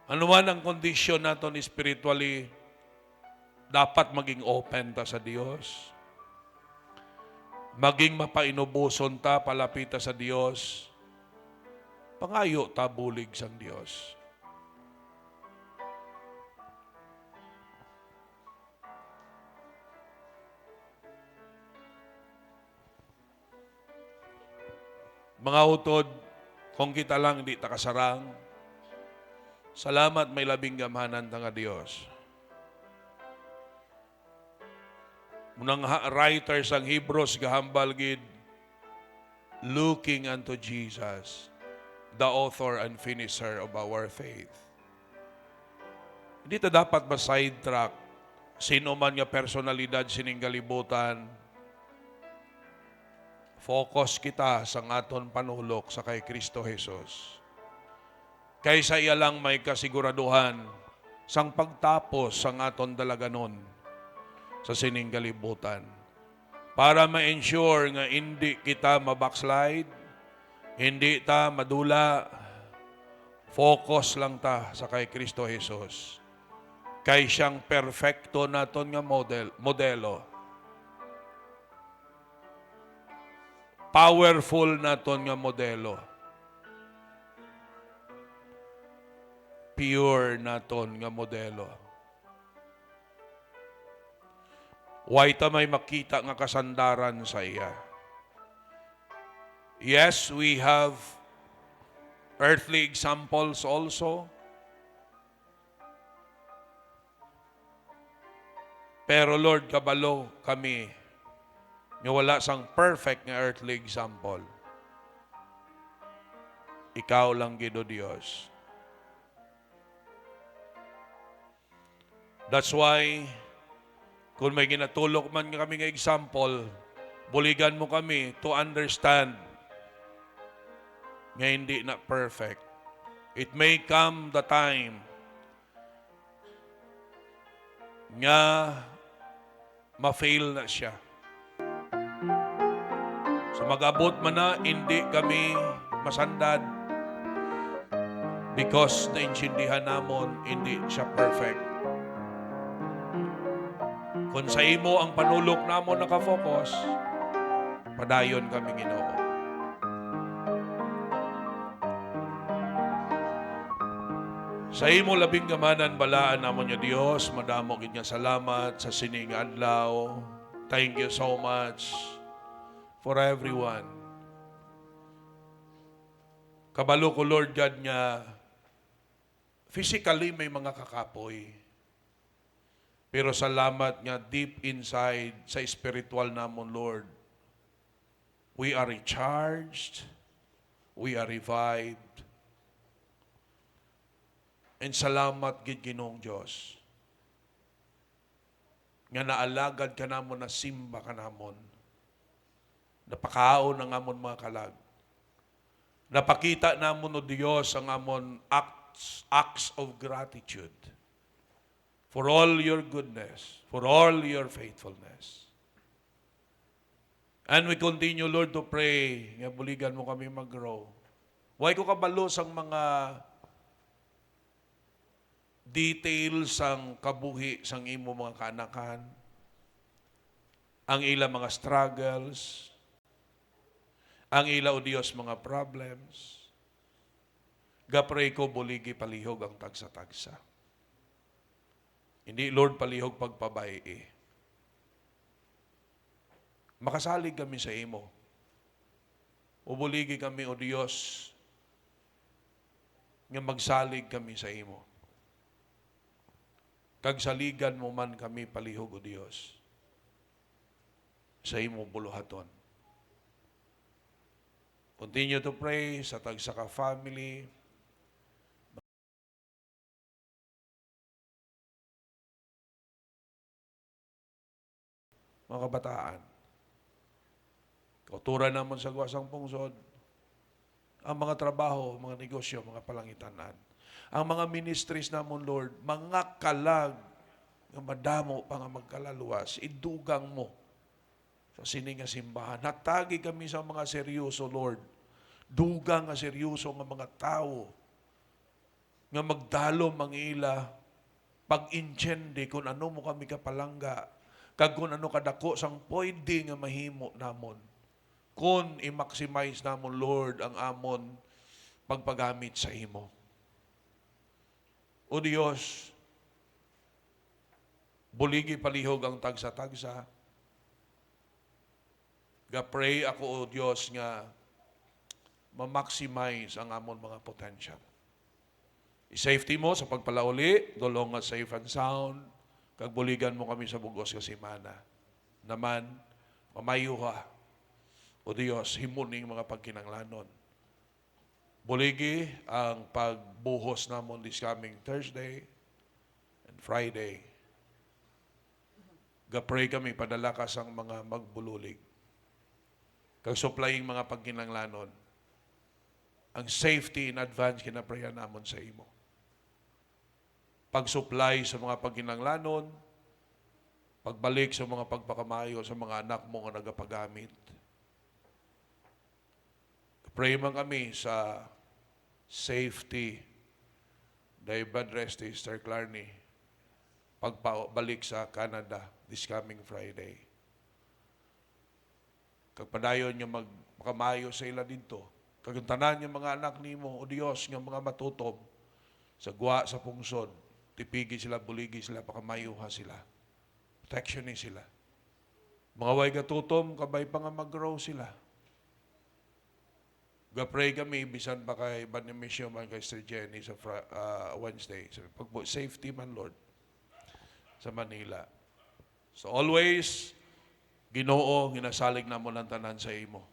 Ano man ang kondisyon natin spiritually, dapat maging open ta sa Diyos. Maging mapainubuson ta, palapit ta sa Diyos. Pangayo ta bulig sang Diyos. Mga utod, kung kita lang hindi ta kasarang, salamat may labing gamhanan ta nga Diyos. Munang writers ang Hebrews gahambal gid, looking unto Jesus, the author and finisher of our faith. Hindi ta dapat ma-sidetrack sino man nga personalidad sining kalibutan. Focus kita sa aton panulok sa kay Kristo Jesus. Kaysa iya lang may kasiguraduhan sang pagtapos sang aton dalaganon sa sining kalibutan. Para ma-ensure nga hindi kita mabackslide, hindi ta madula, focus lang ta sa kay Kristo Jesus. Kay siyang perfecto naton nga modelo. Powerful naton nga modelo. Pure naton nga modelo. Way ta may makita nga kasandaran sa iya. Yes, we have earthly examples also. Pero Lord, kabalo kami nga wala sang perfect nga earthly example. Ikaw lang gid, O Dios. That's why, kung may ginatulok man kami nga example, buligan mo kami to understand nga hindi na perfect. It may come the time nga ma-fail na siya. So mag-abot man na, hindi kami masandad because naintindihan namon hindi siya perfect. Kung sa imo ang panulok namon nakafocus, padayon kami Ginoo. Sa imo labing gamanan balaan namon nga Dios, madamo gid nga salamat sa sining adlaw. Thank you so much for everyone. Kabalo ko Lord God nga physically may mga kakapoy. Pero salamat nga deep inside sa spiritual namon Lord. We are recharged, we are revived. And salamat gid Ginoong Dios. Nga naalagad ka namon na simba ka namon. Napakaon ang amon mga kalag. Napakita namon o Dios ang amon acts of gratitude for all your goodness, for all your faithfulness. And we continue, Lord, to pray. Nga buligan mo kami mag-grow. Huwag ko kabalo sang mga details sang kabuhi sang imo mga kaanakan, ang ila mga struggles, ang ila o Dios mga problems. Gapray ko buligi palihog ang tagsa-tagsa. Hindi Lord palihog pagpabay. Makasalig kami sa imo. Ubuligi kami o Dios nga magsalig kami sa imo. Kagsaligan mo man kami palihog o Dios sa imo buluhaton. Continue to pray sa Tagsaka family. Mga kabataan, kauturan naman sa guwasang pungsod, ang mga trabaho, mga negosyo, mga palangitanan, ang mga ministries namon Lord, mga kalag, nga madamo pa nga magkalaluwas, idugang mo sa sining nga simbahan. Natagi kami sa mga seryoso, Lord. Dugang nga seryoso nga mga tao, nga magdalo mangila, pag-inchendi kung ano mo kami kapalangga, kag kung ano kadako sang pwede nga mahimo namon. Kung i-maximize namon, Lord, ang amon pagpagamit sa imo. O Diyos, buligi palihog ang tagsa-tagsa. Ga-pray ako, O Diyos, nga ma-maximize ang amon mga potential. I-safety mo sa pagpalauli, dulong nga safe and sound, kag buligan mo kami sa bugos ka simana. Naman, mamayuha, O Diyos, himuning mga pagkinanglanon. Buligi ang pagbuhos namon this coming Thursday and Friday. Ga-pray kami, padala ka sang mga magbululig. Kag supplying mga pagkinanglanon. Ang safety in advance kinaprayan namon sa imo. Pag-supply sa mga pagkinanglanon, pagbalik sa mga pagpakamayo sa mga anak mo nga nagapagamit. Pray man kami sa safety dahil bad rest ni Sister Clarny pagpabalik sa Canada this coming Friday. Kagpadayon niya magkamayo sa ila dito. Kaguntanan niya mga anak nimo, O Diyos, nga mga matutob sa guwa sa pungsod. Tipigi sila, buligi sila, pakamayuha sila. Protection ni sila. Mga way gatutom, kabay pa nga mag-grow sila. Ga-pray kami, bisan pa kay Banimisyo man kay Sister Jenny sa Wednesday. Safety man, Lord, sa Manila. So always, Ginoo, ginasalig na mo ng tanan sa imo.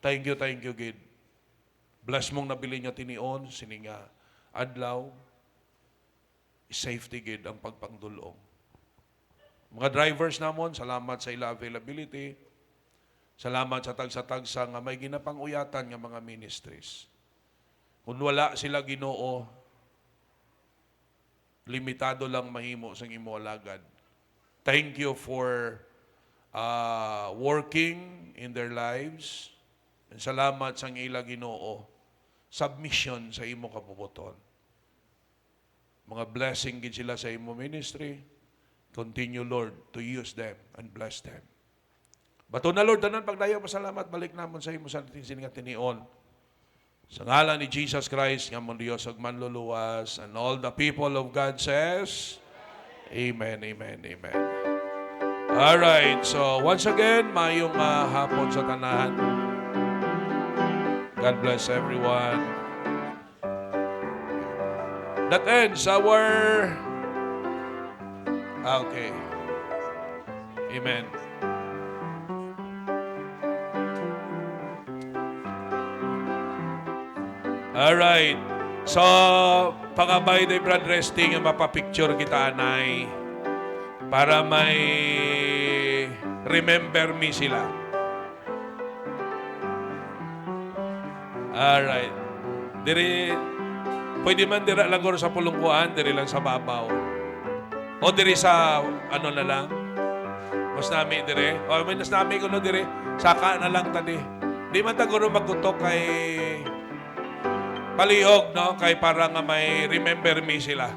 Thank you, Gid. Bless mong nabili niya tinion, sininga adlaw, safety gid ang pagpangdulong. Mga drivers namon, salamat sa ila availability. Salamat sa tagsa-tagsa nga may ginapanguyatan nga mga ministries. Kung wala sila Ginoo, limitado lang mahimo sang imo alagad. Thank you for working in their lives. And salamat sang ila Ginoo. Submission sa imo kapubuton. Mga blessing gid sila sa imo ministry. Continue, Lord, to use them and bless them. Bato na, Lord, tanan pagdayo pasalamat, balik namon sa imo sa sininga tinion. Sa ngalan ni Jesus Christ, nga mong Diyos ug manluluwas, and all the people of God says, Amen, amen, amen. Alright, so once again, mayong hapon sa tanan. God bless everyone. That ends our... Okay. Amen. Alright. So, pangabay na brad resting ang mapapicture kita, anay. Para may remember me sila. Alright. Diri, pwede man dira lang guro sa pulungkuan, diri lang sa babaw. O diri sa, ano na lang, mas nami diri. O may nas nami ko no diri, saka na lang tadi. Di man ta guro magkutok kay palihog, no? Kay para nga may remember me sila.